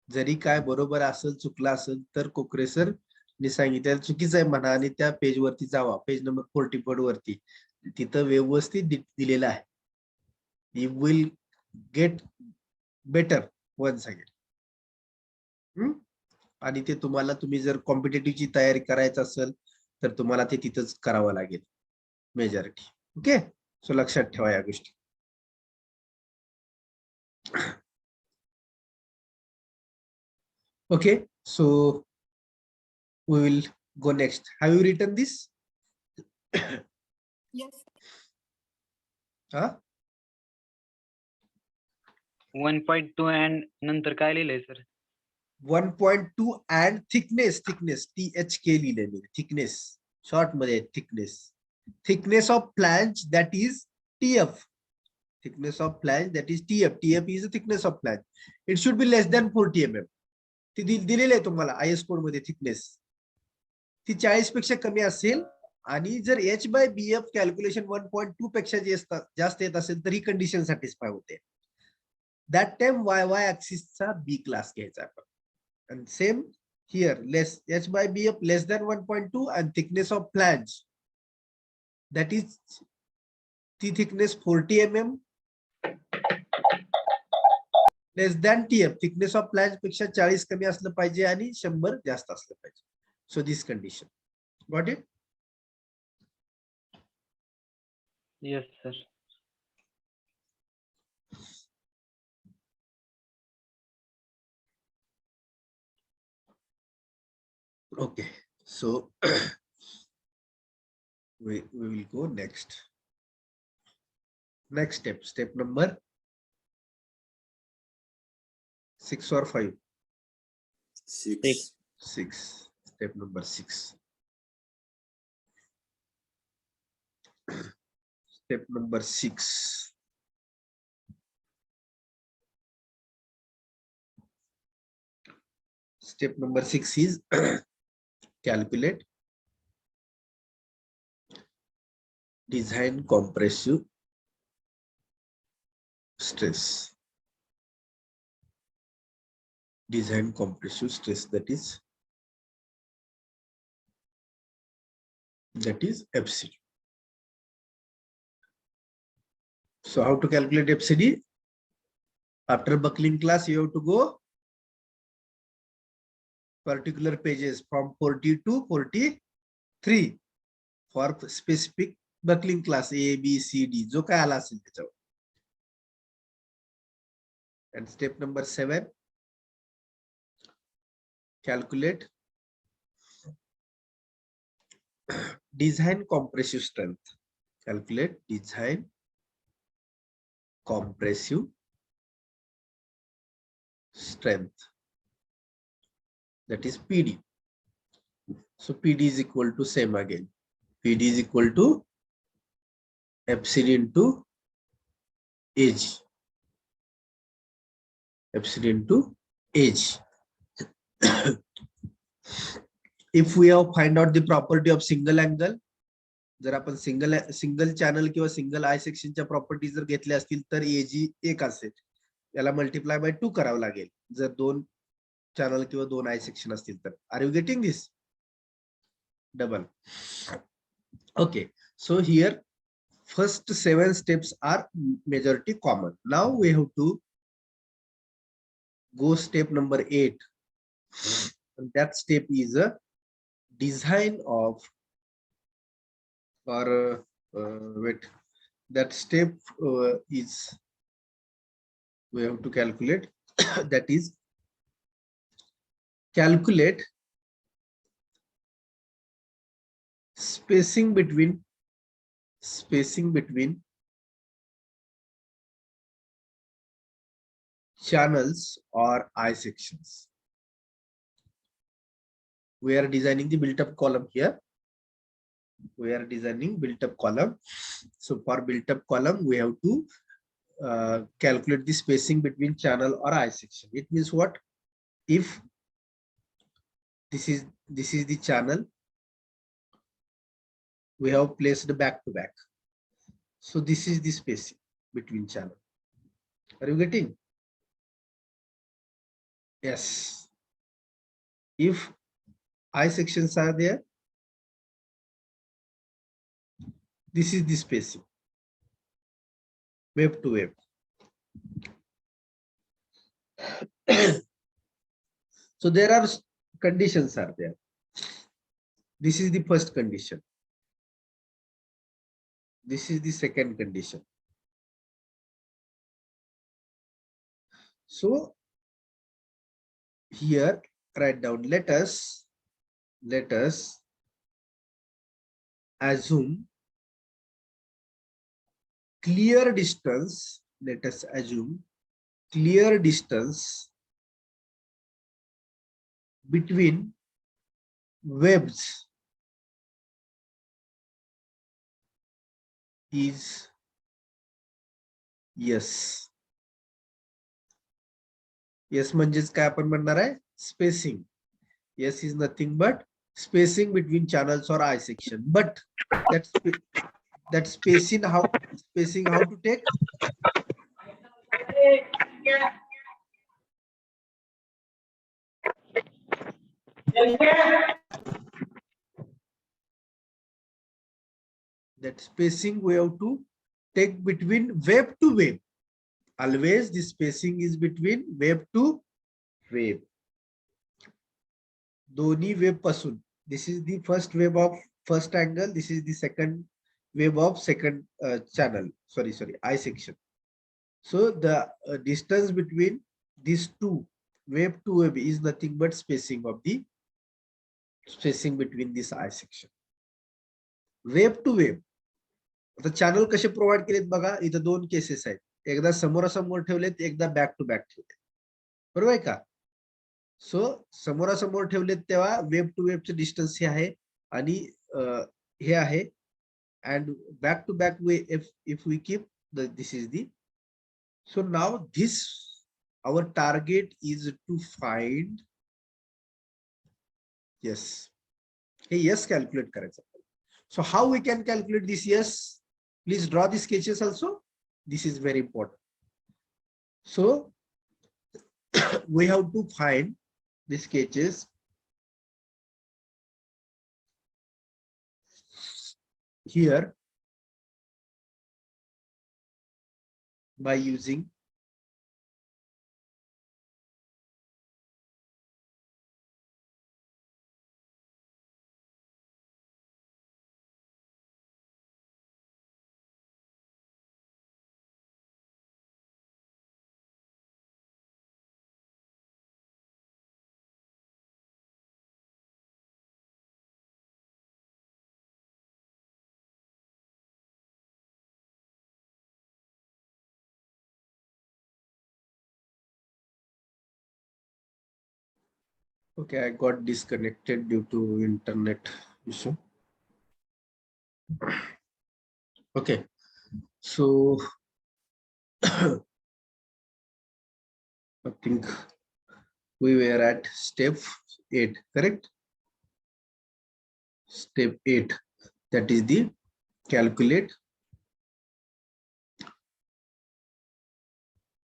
जरी काय बरोबर असेल चुकला असेल तर कोकरे सर मी सांगितलं चुकीचं आहे म्हणा आणि त्या पेज वरती जावा, पेज नंबर 44 वरती, तिथं व्यवस्थित दिलेलं आहे. You will get better once again. आणि ते तुम्हाला, तुम्ही जर कॉम्पिटेटिव्हची तयारी करायचं असेल तर तुम्हाला ते तिथंच करावं लागेल मेजॉरिटी. ओके, सो लक्षात ठेवा या गोष्टी. Okay, so we will go next. Have you written this? Yes. Huh? 1.2 and नंतर काय लिहिलंय सर? 1.2 and thickness, THK लिहिलेली, thickness शॉर्ट मध्ये thickness of flange, that is TF. Thickness of flange, that is TF. TF is the thickness of flange. It should be less than 40 mm. ती दिलेली आहे तुम्हाला IS code मध्ये. Thickness ती 40 पेक्षा कमी असेल आणि जर H/BF कॅल्क्युलेशन 1.2 पेक्षा जास्त येत असेल तर ही कंडिशन सॅटिस्फाय होते. दॅट टाइम वाय ऍक्सिसचा बी क्लास घ्यायचा आपण. and same here, less H/BF less than 1.2 and thickness of flange, that is ती thickness 40 mm less than TF, thickness of flange पेक्षा 40 कमी असलं पाहिजे आणि 100 जास्त असलं पाहिजे. So this condition, got it? Yes, sir. Okay, so we will go next. Next step number 6 or 5? 6. 6. Step number 6. Step number 6. Step number 6 is calculate design compressive stress. Design compressive stress, that is FCD. So how to calculate FCD? After buckling class, you have to go particular pages from 40 to 43 for specific buckling class A, B, C, D. जो काय आला असेल त्याच्यावर. And step number 7, calculate design compressive strength. Calculate design compressive strength, that is PD. So PD is equal to same again. PD is equal to FCD into age. FCD into age. If we have find out the property of single angle, जर आपण single channel किंवा single आय सेक्शनच्या property जर घेतल्या असतील तर AG 1 असेल, याला multiply by 2 करावं लागेल जर 2 चॅनल किंवा 2 आय सेक्शन असतील तर. Are you getting this? Double. Okay, so here first 7 steps are majority common. Now we have to go step number 8. And that step is a design of, or wait, that step is we have to calculate that is calculate spacing between channels or eye sections. We are designing the built-up column here. We are designing built-up column. So for built-up column, we have to calculate the spacing between channel or eye section. It means what? If this is the channel, we have placed back to back. So this is the spacing between channel. Are you getting? Yes. If eye sections are there, this is the spacing, wave to wave. So there are conditions are there. This is the first condition. This is the second condition. So here write down, let us assume clear distance. Let us assume clear distance between webs is yes. Yes म्हणजेच काय आपण म्हणणार आहे? Spacing. Yes is nothing but spacing between channels or eye section. But that spacing how to take? That spacing we have to take between wave to wave. Always the spacing is between wave to wave. दोन्ही wave पासून. This is the first wave of first angle. This is the second wave of second channel. Sorry, I section. So the distance between these two wave to wave is nothing but spacing between this I section. Wave to wave. आता channel कसे provide केलेत बघा, इथं दोन cases आहेत. एकदा समोरासमोर ठेवलेत, एकदा बॅक टू बॅक ठेवलेत. बरोबर आहे का? सो समोरासमोर ठेवलेत तेव्हा वेब टू वेबचं डिस्टन्स हे आहे आणि हे आहे. And back to back way, if we keep this is the, so now this our target is to find, yes, hey, yes, calculate करायचं. So how we can calculate this? Yes, please draw the sketches also. This is very important. So we have to find the sketches. Here by using okay, I got disconnected due to internet issue. Okay, so I think we were at step 8, correct? Step 8, that is the calculate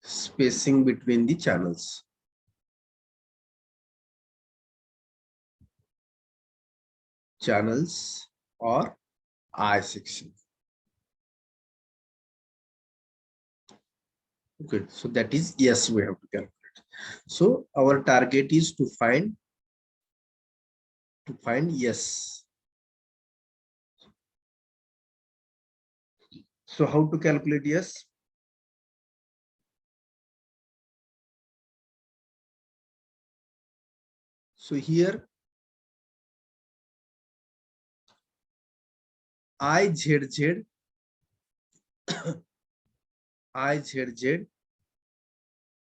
spacing between the channels. Channels or I section. Okay, so that is yes, we have to calculate. So our target is to find yes. So how to calculate yes? So here IZZ IZZ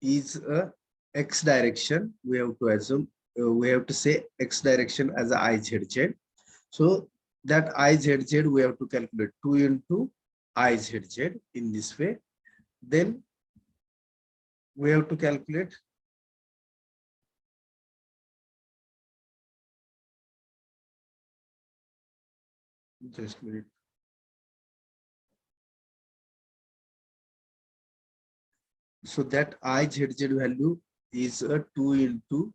is a x direction. We have to assume we have to say x direction as a IZZ. So that IZZ we have to calculate 2 into IZZ in this way. Then we have to calculate just a minute. So that IZZ value is a 2 into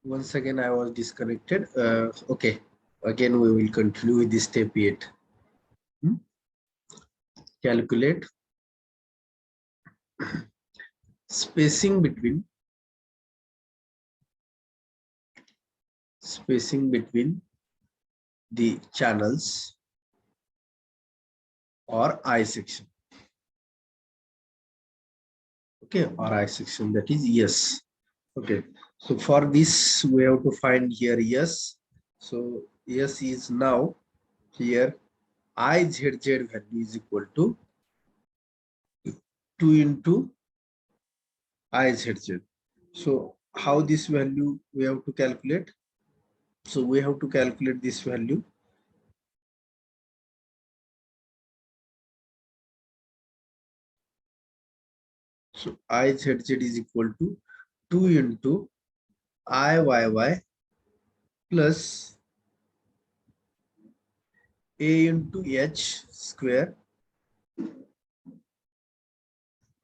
once again I was disconnected. Okay, again we will continue with this step 8. Calculate spacing between the channels or I section. Okay, or I section, that is yes. Okay, so for this we have to find here yes. So yes is now here IZZ value is equal to 2 into IZZ. So how this value we have to calculate? So we have to calculate this value. So IZZ is equal to 2 into IYY plus A into H square.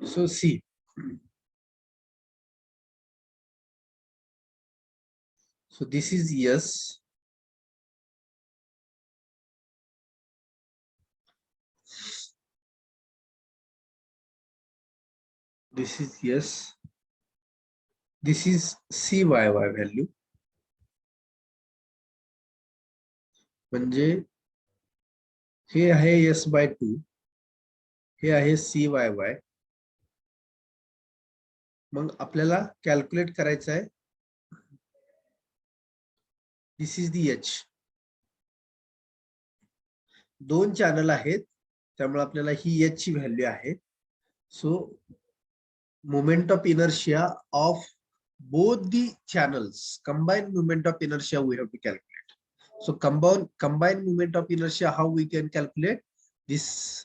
So see, so this is yes. This is yes. This is CYY value. म्हणजे हे आहे S/2, हे आहे CYY. मग आपल्याला calculate करायचं आहे. This is the H. दोन channel आहेत, त्यामुळे आपल्याला ही H ची व्हॅल्यू आहे. सो moment of inertia of both the channels, combined moment of inertia we have to calculate. So combined moment of inertia, how we can calculate this?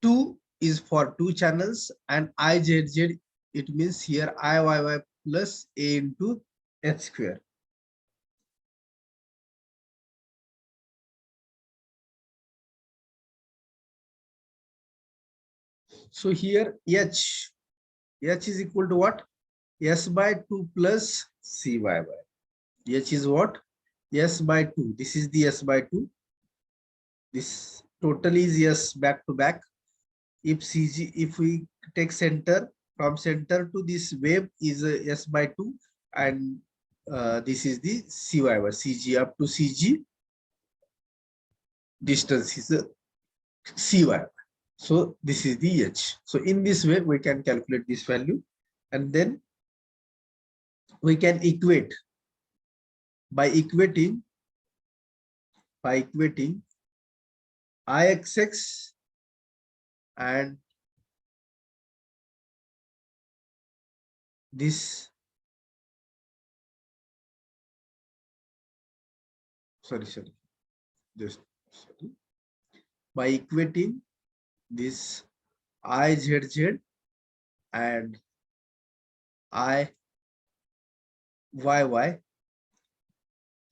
2 is for two channels, and IZZ, it means here IYY plus A into H square. So here H is equal to what? S/2 plus CYY. H is what? S/2. This is the S/2. This total is S back to back. If CG, if we take center, from center to this wave is S/2, and this is the CYY. CG up to CG distance is CY. So this is the H. So in this way we can calculate this value, and then we can equate by equating IXX and this, by equating this IZZ and IYY,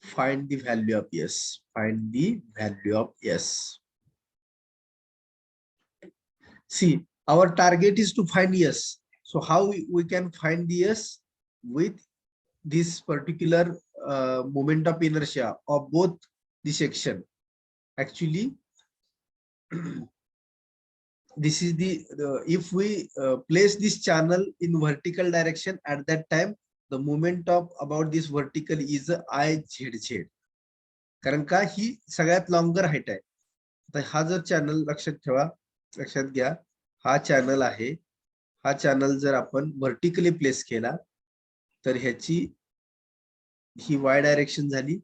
find the value of S. Find the value of S. See, our target is to find S. So how we can find the S? With this particular moment of inertia of both the section. Actually, this is the if we place this channel in vertical direction, at that time the moment of about this vertical is IZZ. कारण का ही सगळ्यात longer height आहे. तर हा जर channel लक्षात घ्या, हा चॅनल आहे. हा चॅनल जर आपण व्हर्टिकली प्लेस केला तर ह्याची ही Y डायरेक्शन झाली,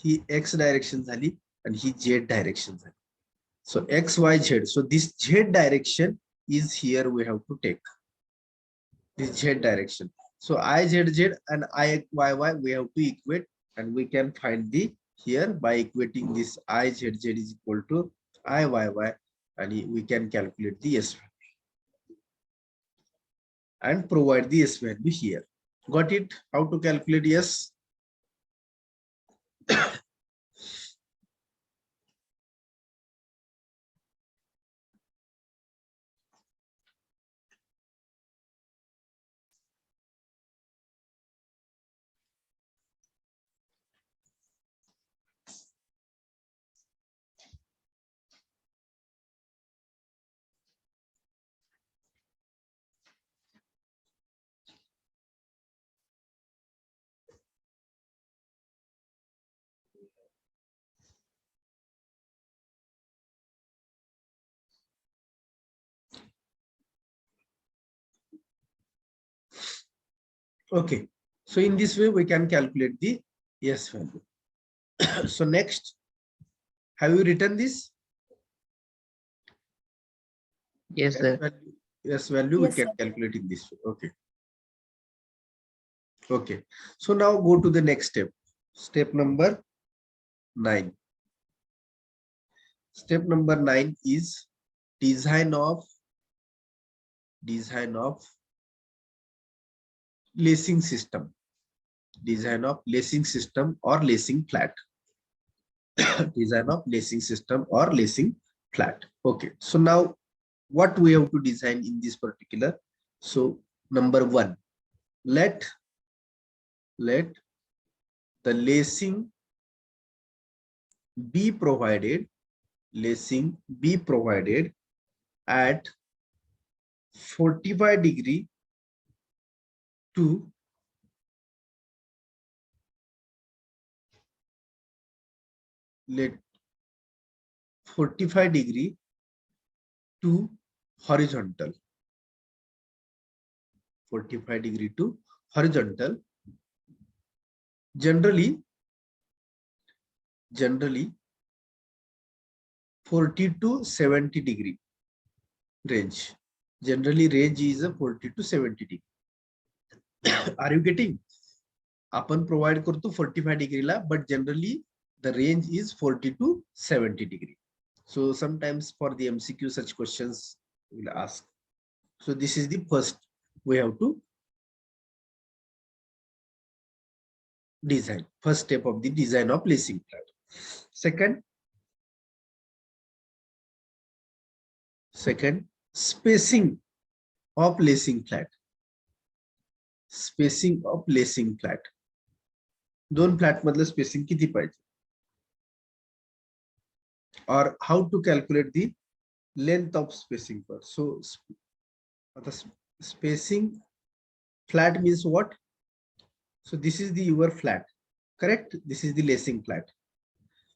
ही X डायरेक्शन झाली, आणि ही Z डायरेक्शन झाली. So X, Y, Z. So this Z direction is here we have to take. This Z direction. So IZZ and IYY we have to equate, and we can find the here by equating this IZZ is equal to IYY, and we can calculate the S value and provide the S value here. Got it? How to calculate S? Okay, so in this way we can calculate the S value. So next, have you written this? Yes, sir. S value we can calculate in this way. Okay. Okay, so now go to the next step. Step number 9. Step number 9 is design of lacing system. Design of lacing system or lacing flat. Design of lacing system or lacing flat. Okay, so now what we have to design in this particular? So number 1, let the lacing be provided at 45 degree to let 45 degree to horizontal. 45 degree to horizontal. Generally 40 to 70 degree range. Generally range is a 40 to 70 degree. Are you getting? आपण provide करतो 45 degree ला, but generally the range is 40 to 70 degree. So sometimes for the MCQ such questions will ask. So this is the first we have to design. First step of the design of lacing flat. Second, spacing of lacing flat. Spacing of lacing flat. दोन flat मधलं spacing किती पाहिजे? Or how to calculate the length of spacing per? So the spacing flat means what? So this is the your flat, correct? This is the lacing flat.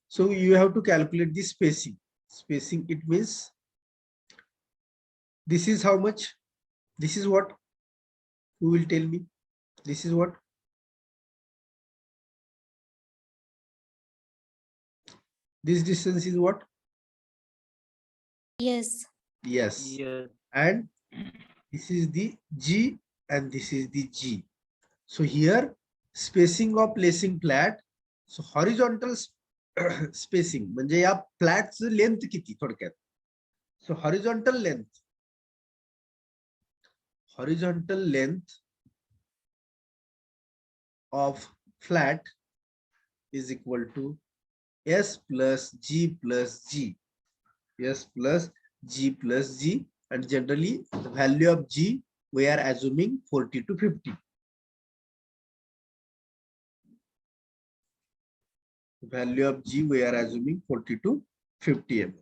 So you have to calculate the spacing. Spacing, it means this is how much? This is what? Who will tell me? This is what? This distance is what? Yes. Yes. Yes. And this is the G and this is the G. So here spacing of lacing flat. So horizontal spacing म्हणजे या फ्लॅटचं length किती थोडक्यात? So horizontal length of flat is equal to S plus G plus G. S plus G plus G, and generally the value of G we are assuming 40 to 50. The value of G we are assuming 40 to 50 mm.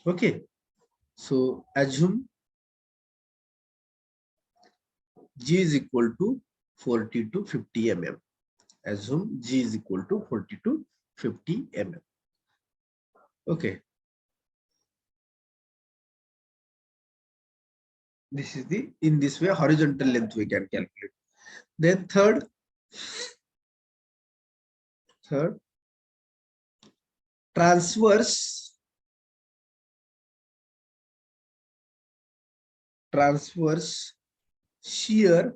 Okay, so assume G is equal to 40 to 50 mm. Assume G is equal to 40 to 50 mm. Okay. This is the, in this way, horizontal length we can calculate. Then third, transverse shear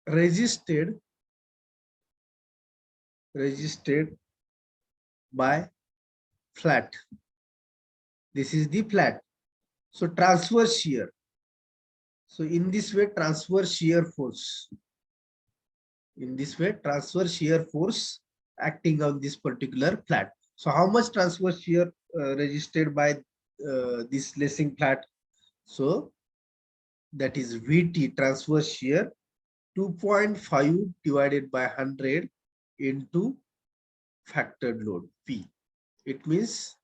resisted by flat. This is the flat. So transverse shear. So in this way, transverse shear force. In this way, transverse shear force acting on this particular flat. So how much transverse shear resisted by this lacing flat? So that is VT, transverse shear, 2.5 divided by 100 into factored load P. It means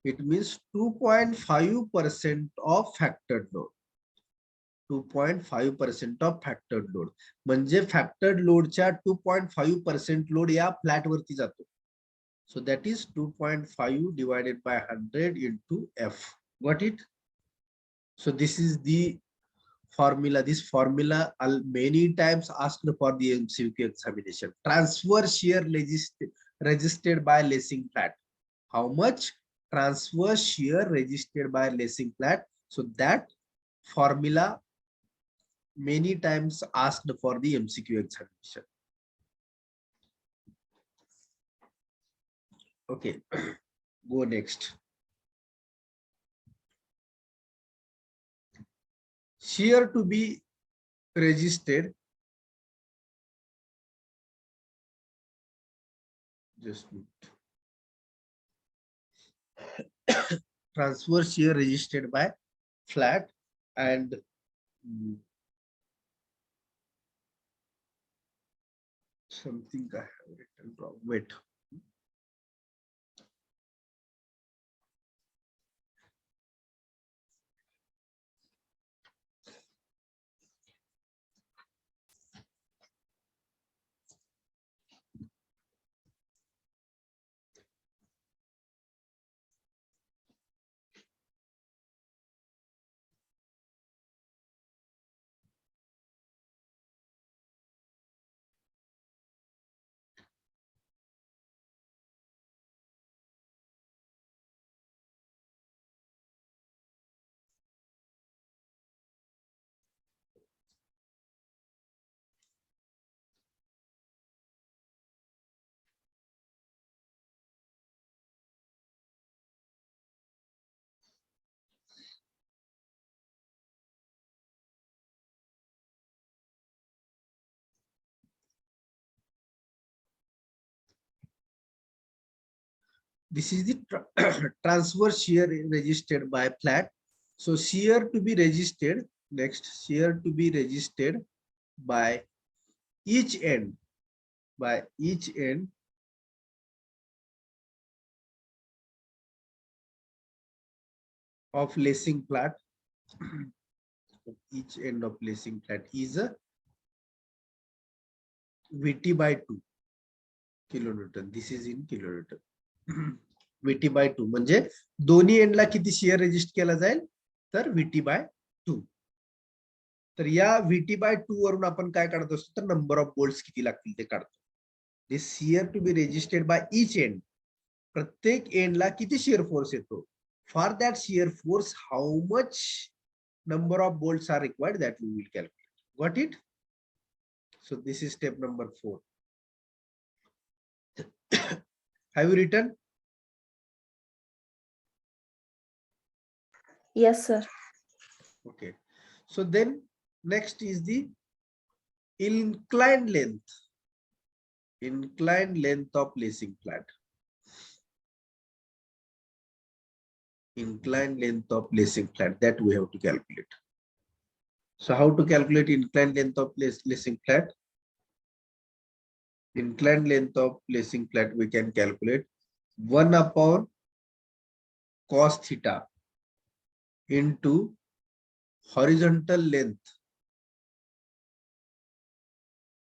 2.5% of factored load. 2.5% of factored load. म्हणजे factored load च्या 2.5% load या flat वरती जातो. So that is 2.5 divided by 100 into F. Got it? So this is the formula. This formula many times asked for the MCQ examination. Transfer shear resisted by lacing flat. How much? Transfer shear resisted by lacing flat. So that formula many times asked for the MCQ examination. Okay, go next. Shear to be resisted. Just transfer shear resisted by flat and something I have written wrong. Wait. This is the transfer shear resisted by flat. So shear to be resisted, next shear to be resisted by each end of lacing flat. Each end of lacing flat is a VT by 2 kilonewton. This is in kilonewton. VT by 2 म्हणजे दोन्ही एंडला किती shear resist केला जाईल तर VT by 2. तर या VT by 2 वरून आपण काय काढत असतो तर नंबर ऑफ बोल्ट्स किती लागतील ते काढतो. This shear to be resisted by each end. प्रत्येक एंडला किती शियर फोर्स येतो. For that shear force how much number of bolts are required, that we will calculate. Got it? So this is step number 4. Have you written? Yes, sir. Okay. So then next is the inclined length. Inclined length of lacing flat. Inclined length of lacing flat, that we have to calculate. So how to calculate inclined length of lacing flat? Inclined length of lacing flat we can calculate 1 upon cos theta into horizontal length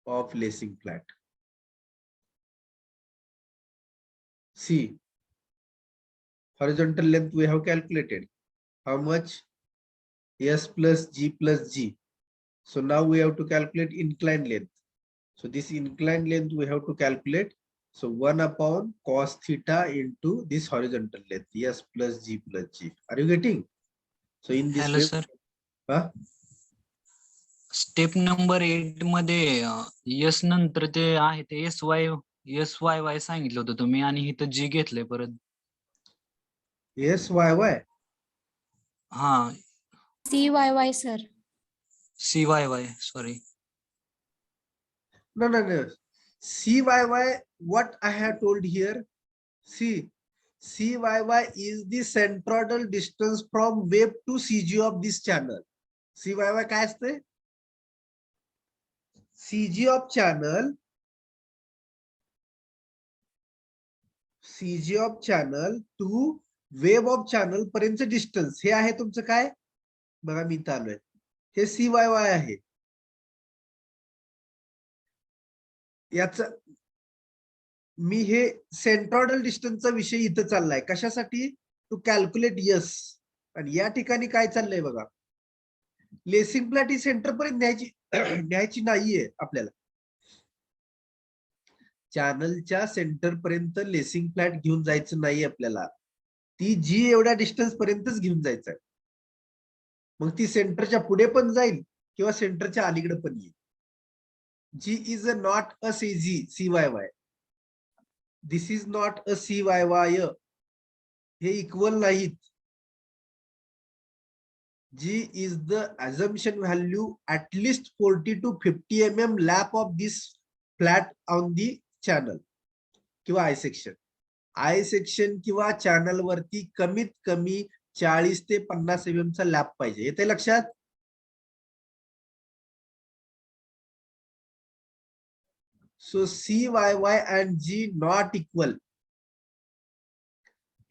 of lacing flat. See, horizontal length we have calculated. How much? S plus G plus G. So now we have to calculate inclined length. So this inclined length we have to calculate. So 1 upon cos theta into this horizontal length, S plus G plus G. Are you getting? So in this Hello, way, sir. huh? Step number 8 मध्ये yes नंतर ते आहे ते S Y वाय सांगितलं होतं तुम्ही आणि इथं जी घेतलंय परत. S Y Y. हा CYY, sir. C Y Y sorry. No. CYY, what I have told here. See, CYY is the centroidal distance from wave to CG of this channel. CYY काय असते? CG of channel to wave of channel पर्यंत distance हे आहे तुमचं काय बघा मी इथं आलोय हे CYY आहे. याचा मी हे सेंट्रॉइडल डिस्टन्सचा विषय इथं चाललाय कशासाठी टू कॅल्क्युलेट यस. आणि या ठिकाणी काय चाललंय बघा, लेसिंग फ्लॅट ही सेंटर पर्यंत न्यायची न्यायची नाहीये आपल्याला. चॅनलच्या सेंटर पर्यंत लेसिंग फ्लॅट घेऊन जायचं नाही आपल्याला. ती जी एवढ्या डिस्टन्स पर्यंतच घेऊन जायचं आहे. मग ती सेंटरच्या पुढे पण जाईल किंवा सेंटरच्या अलीकडे पण येईल. G is not a CYY. This is not a CYY. हे इक्वल नाहीत. G is the assumption value at least 40 to 50 mm lap of this flat on the channel किंवा I section. I section किंवा channel वरती कमीत कमी 40 ते 50 mm चा lap पाहिजे. येते लक्षात? सो CYY and G not equal.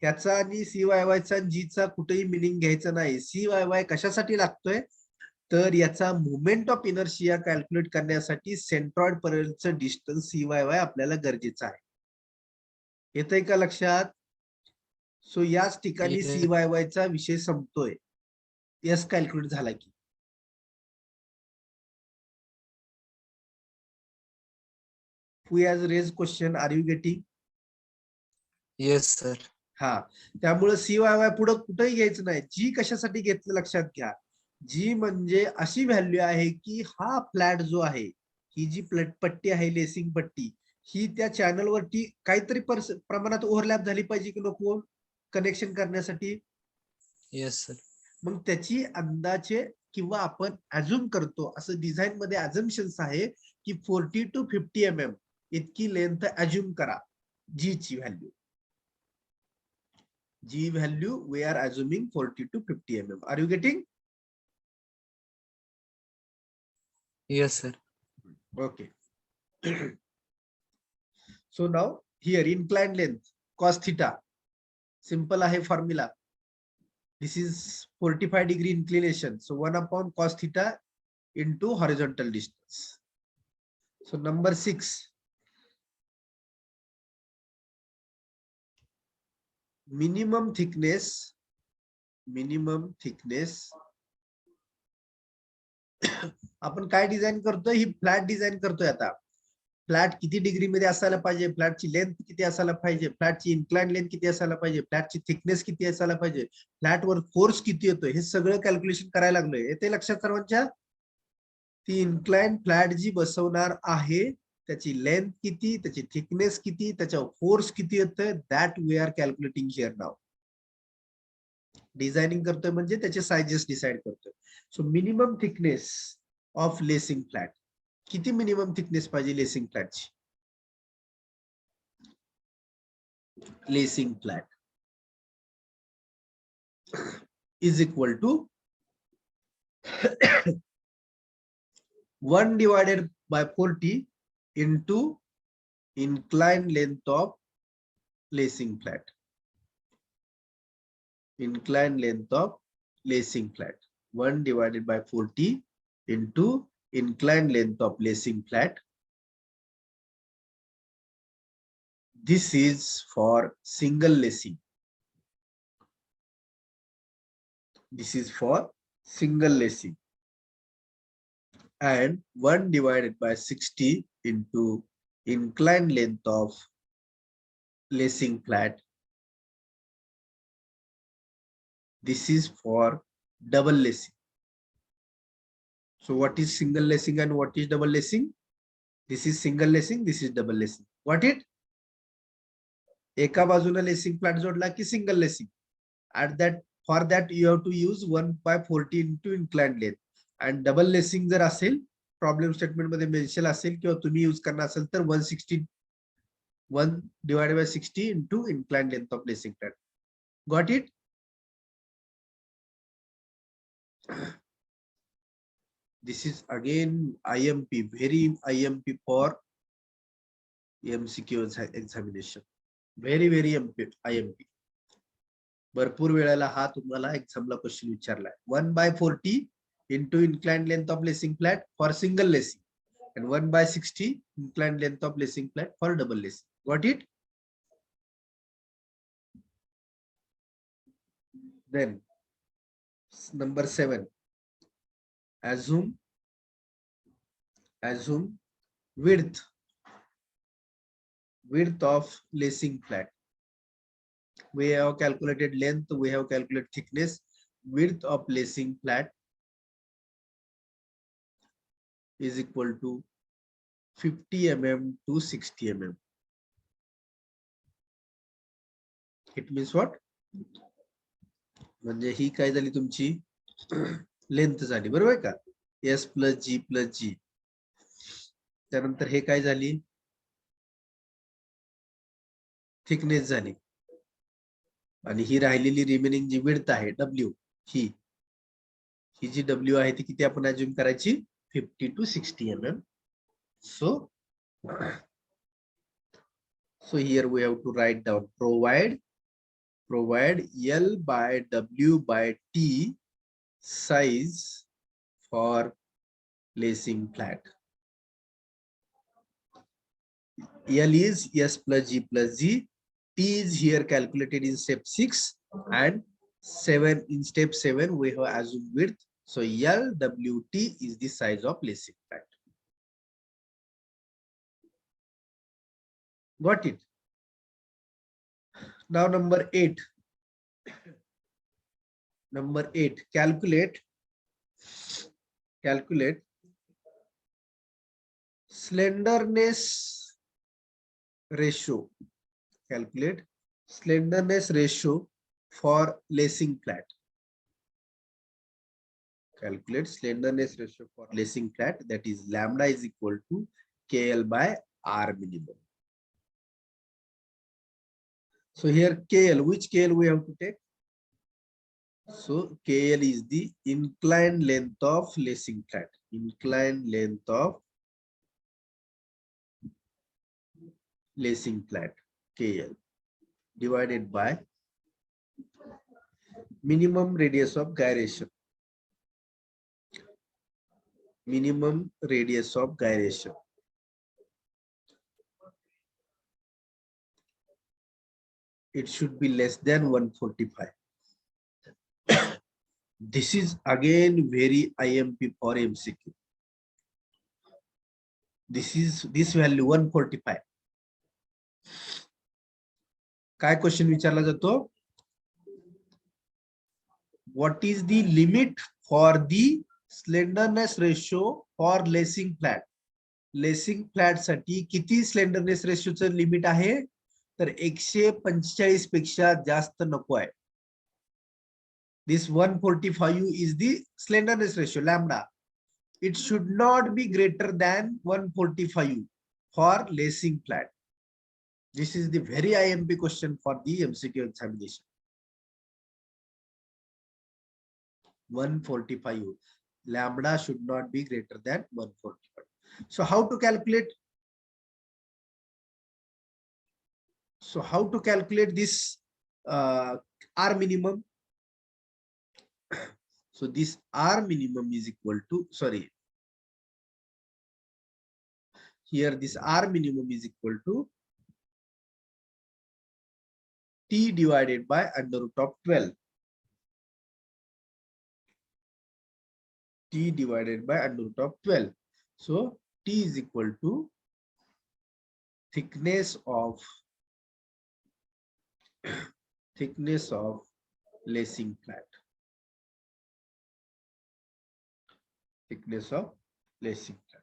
त्याचा आणि CYY चा G चा कुठेही मिनिंग घ्यायचा नाही. CYY कशासाठी लागतोय तर याचा मुवमेंट ऑफ इनर्शिया कॅल्क्युलेट करण्यासाठी सेंट्रॉइड पर्यंतचं डिस्टन्स CYY आपल्याला गरजेचं आहे. येतंय का लक्षात? सो याच ठिकाणी येतंय. CYY चा विषय संपतोय. यस कॅल्क्युलेट झाला की. Who has raised question? Are you getting? Yes sir. हा, त्यामुळे CYY पुढे कुठेही घ्यायचं नाही. जी कशासाठी घेतलं लक्षात घ्या. जी म्हणजे अशी व्हॅल्यू आहे की हा फ्लॅट जो आहे, ही जी पट्टी आहे लेसिंग पट्टी, ही त्या चॅनलवरती काहीतरी प्रमाणात ओव्हरलॅप झाली पाहिजे की नको कनेक्शन करण्यासाठी. Yes sir. मग त्याची अंदाजे किंवा आपण अज्युम करतो, असं डिझाईन मध्ये अजम्पशन्स आहे की 40 to 50 mm इतकी लेंथ अज्युम करा. जी ची value, G value we are assuming 40 to 50 mm. Are you getting? Yes sir. Okay. So now here inclined length cos theta. Simple आहे formula. This is 45-degree inclination. So 1 upon cos theta into horizontal distance. So number 6. Minimum thickness. आपण काय design करतोय? ही flat design करतोय आता. Flat किती degree मध्ये असायला पाहिजे, फ्लॅटची लेंथ किती असायला पाहिजे, फ्लॅटची इन्क्लाइन लेंथ किती असायला पाहिजे, फ्लॅटची थिकनेस किती असायला पाहिजे, फ्लॅटवर फोर्स किती येतोय, हे सगळं कॅल्क्युलेशन करायला लागलोय. येते लक्षात सर्वांच्या? ती इन्क्लाइन फ्लॅट जी बसवणार आहे त्याची लेंथ किती, त्याची थिकनेस किती, त्याच्यावर फोर्स किती येतोय, that we are calculating here now. Designing करतोय म्हणजे त्याचे साइजेस डिसाइड करतोय. So minimum thickness of lacing flat. किती मिनिमम थिकनेस पाहिजे लेसिंग फ्लॅटची? Lacing flat is equal to 1 divided by 40 into inclined length of lacing flat. Inclined length of lacing flat. 1 divided by 40 into inclined length of lacing flat. This is for single lacing. This is for single lacing. And 1 divided by 60 into inclined length of lacing flat. This is for double lacing. So what is single lacing and what is double lacing? This is single lacing, this is double lacing. What it? एका बाजूला lacing flat जोडला की single lacing. At that, for that you have to use 1/40 into inclined length. And double lacing जर असेल, problem statement मध्ये mention असेल किंवा तुम्ही यूज करणार असेल तर 1 divided by 60 into inclined length of lacing flat. Got it? This is again IMP, very IMP for MCQ examination. Very IMP. भरपूर वेळेला हा तुम्हाला एक्झामला question विचारलाय. 1/40 into inclined length of lacing flat for single lacing and 1/60 inclined length of lacing flat for double lacing. Got it? Then number 7, assume width of lacing flat. We have calculated length, we have calculated thickness. Width of lacing flat is equal to 50 mm to 60 mm. It means what? म्हणजे ही काय झाली तुमची length झाली, बरोबर आहे का? S plus G plus G. त्यानंतर हे काय झाली? थिकनेस झाली. आणि ही राहिलेली रिमेनिंग जी विड्थ आहे W, ही जी W आहे ती किती आपण अज्युम करायची? 50 to 60 mm. So here we have to write down provide L by W by T size for lacing flat. L is S plus G plus Z. T is here calculated in step 6 and 7. In step 7 we have assumed width. So LWT is the size of lacing flat. Got it? Now number 8. Number 8, calculate slenderness ratio. Calculate slenderness ratio for lacing flat. Calculate slenderness ratio for lacing flat, that is lambda is equal to KL by R minimum. So here KL, which KL we have to take? So KL is the inclined length of lacing flat. Inclined length of lacing flat, KL, divided by minimum radius of gyration. Minimum radius of gyration. It should be less than 145. This is again very IMP for MCQ. This value 145. काय question विचारला जातो? What is the limit for the slenderness ratio for lacing flat? Lacing flat साठी किती slenderness ratio चं limit आहे? तर 145 पेक्षा जास्त नको आहे. This 145 is the slenderness ratio, lambda. It should not be greater than 145 for lacing flat. This is the very IMP question for the MCQ examination. 145. Lambda should not be greater than 145. So how to calculate? So how to calculate this R minimum? So this R minimum is equal to, sorry, here this R minimum is equal to T divided by under root of 12. T divided by under root of 12. So T is equal to thickness of lacing flat. Thickness of lacing flat.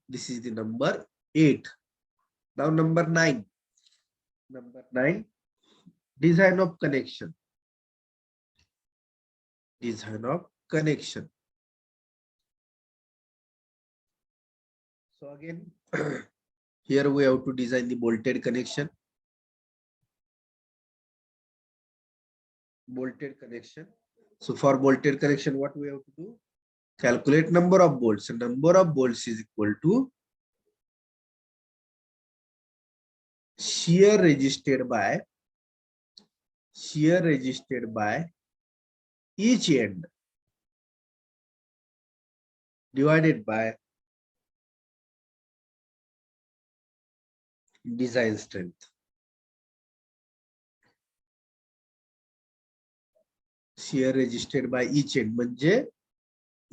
This is the number 8. Now number 9. Number 9, design of connection. Design of connection. So again, here we have to design the bolted connection. Bolted connection. So for bolted connection, what we have to do? Calculate number of bolts. And number of bolts is equal to shear resisted by each end divided by design strength. Shear resisted by each end म्हणजे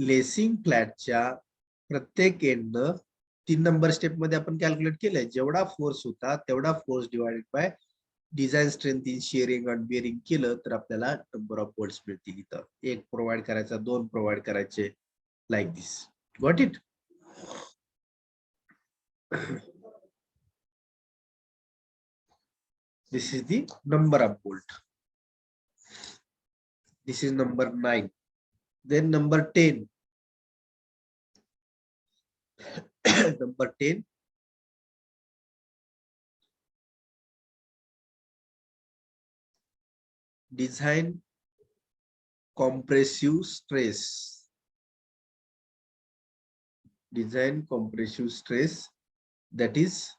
lacing फ्लॅटच्या प्रत्येक एंडनं 3 number step मध्ये आपण calculate केलंय, जेवढा force होता तेवढा force divided by design strength in shearing and bearing केलं तर आपल्याला नंबर ऑफ बोल्ट्स मिळतील. इथं 1 प्रोव्हाइड करायचा, 2 प्रोव्हाइड करायचे, like this. Got it? This is the number of bolt. This is number 9. Then number 10. Number 10. Design compressive stress. Design compressive stress, that is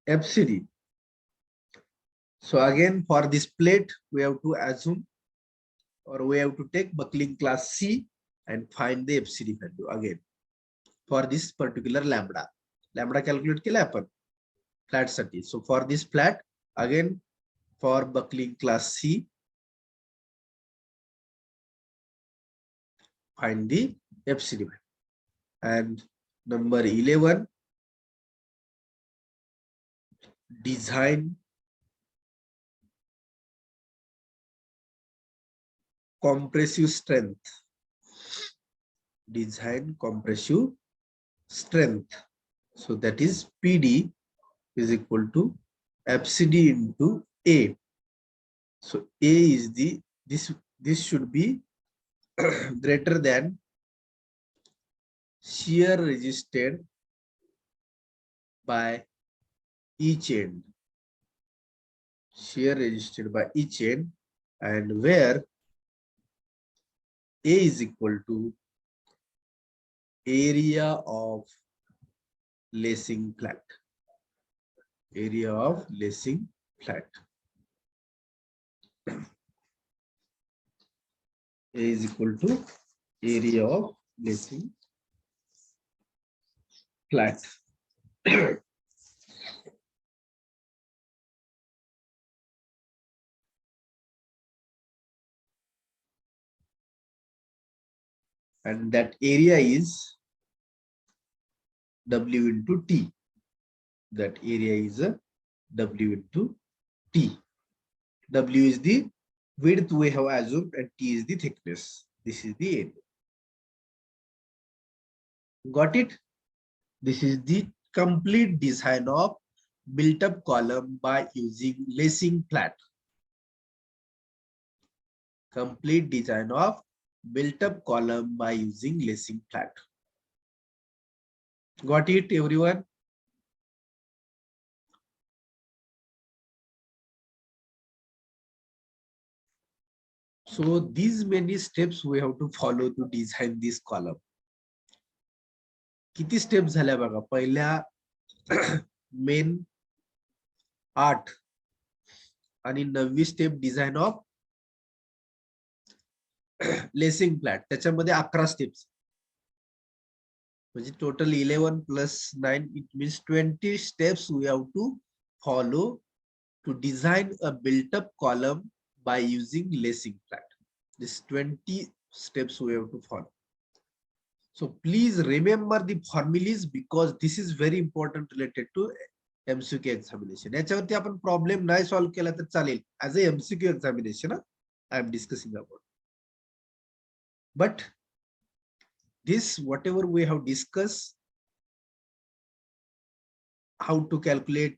FCD. So again, for this plate, we have to assume or we have to take buckling class C and find the FCD value again for this particular lambda. Lambda calculate केला आपण flat साठी. So for this flat, again for buckling class C, find the FCD value. And number 11, design compressive strength. Design compressive strength. So that is PD is equal to FCD into A. So A is the this should be greater than shear resisted by each end. Shear resisted by each end, and where A is equal to area of lacing flat. Area of lacing flat. A is equal to area of lacing flat. And that area is W into T. That area is a W into T. W is the width we have assumed and T is the thickness. This is the area. Got it? This is the complete design of built-up column by using lacing flat. Complete design of built-up column by using lacing flat. Got it, everyone? So these many steps we have to follow to design this column. किती step झाल्या बघा. पहिल्या main 8 आणि 9वी step design of lacing flat, त्याच्यामध्ये 11 steps, म्हणजे total 11 plus 9, it means 20 steps we have to follow to design a built up column by using lacing flat. This 20 steps we have to follow. So please remember the formulas because this is very important related to MCQ examination. याच्यावरती आपण problem नाही solve केला तर चालेल. As a MCQ examination, I am discussing about. But this, whatever we have discussed, how to calculate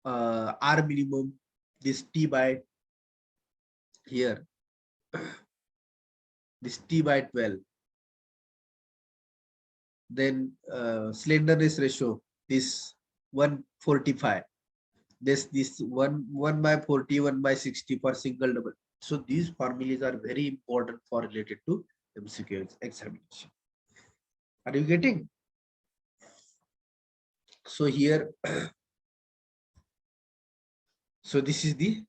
R minimum, this T by here, this T by 12, then slenderness ratio, this 145, this 1 by 40, 1 by 60 for single double. So these formulas are very important for related to MCQ examination. Are you getting? So here, so this is the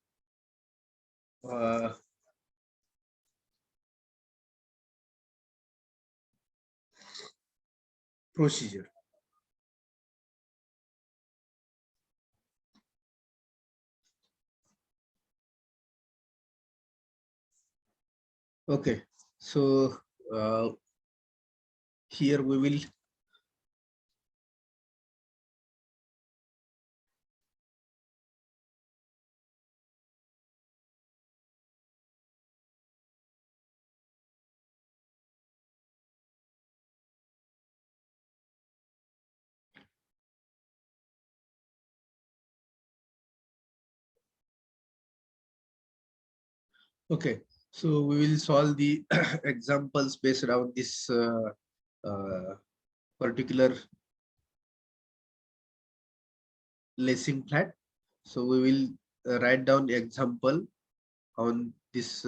procedure. Okay, so here we will okay, so we will solve the examples based around this particular lacing flat. So we will write down example on this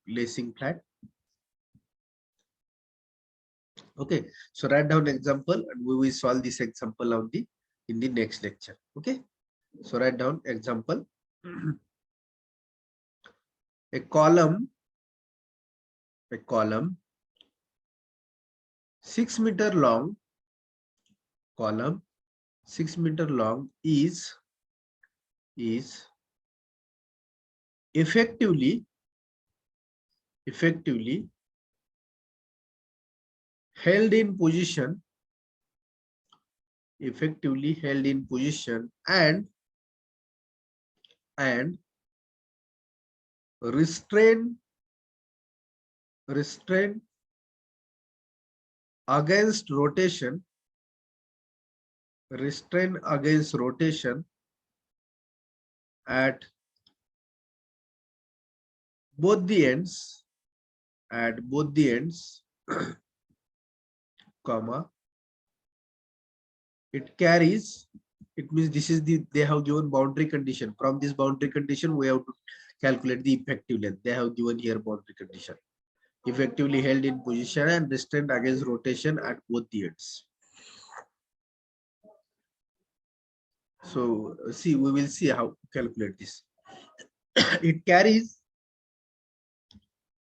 lacing flat. Okay, so write down example and we will solve this example on the in the next lecture. Okay, so write down example. A column 6-meter long, column 6-meter long is effectively held in position, and restrained against rotation, at both the ends, comma, it carries, it means this is the, they have given boundary condition. From this boundary condition we have to calculate the effective length. They have given here boundary condition, effectively held in position and restrained against rotation at both the ends. So see, we will see how to calculate this.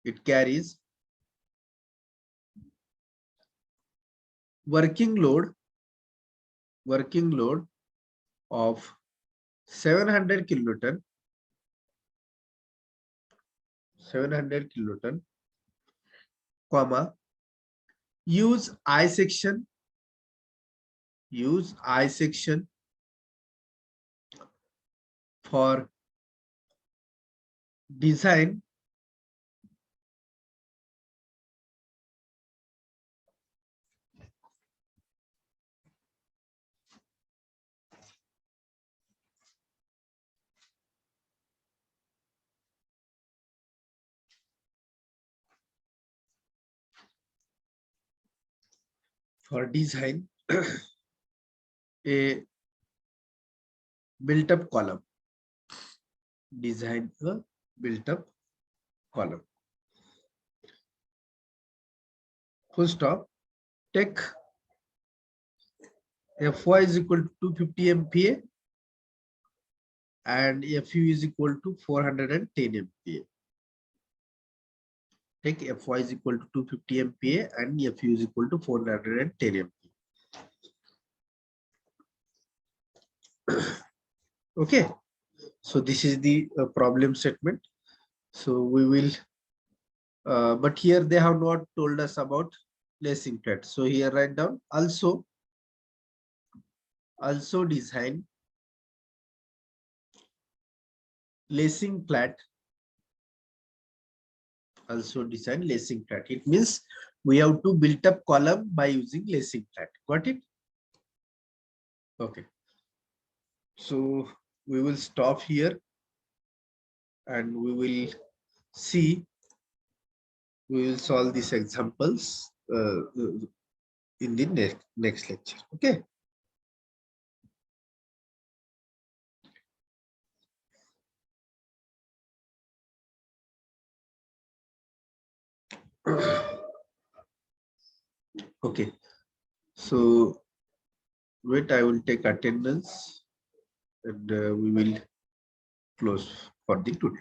it carries working load of 700 kilonewton, comma, use I section for design a built-up column. Design a built-up column. Full stop. Take Fy is equal to 250 MPa and Fu is equal to 410 MPa. Take Fy is equal to 250 MPa and Fu is equal to 410 MPa. Okay, so this is the problem statement. So we will, but here they have not told us about lacing flat. So here write down also design lacing flat. It means we have to build up column by using lacing flat. Got it? Okay. So we will stop here and we will see, we will solve these examples in the next lecture. Okay. Okay. So wait, I will take attendance and we will close for the today.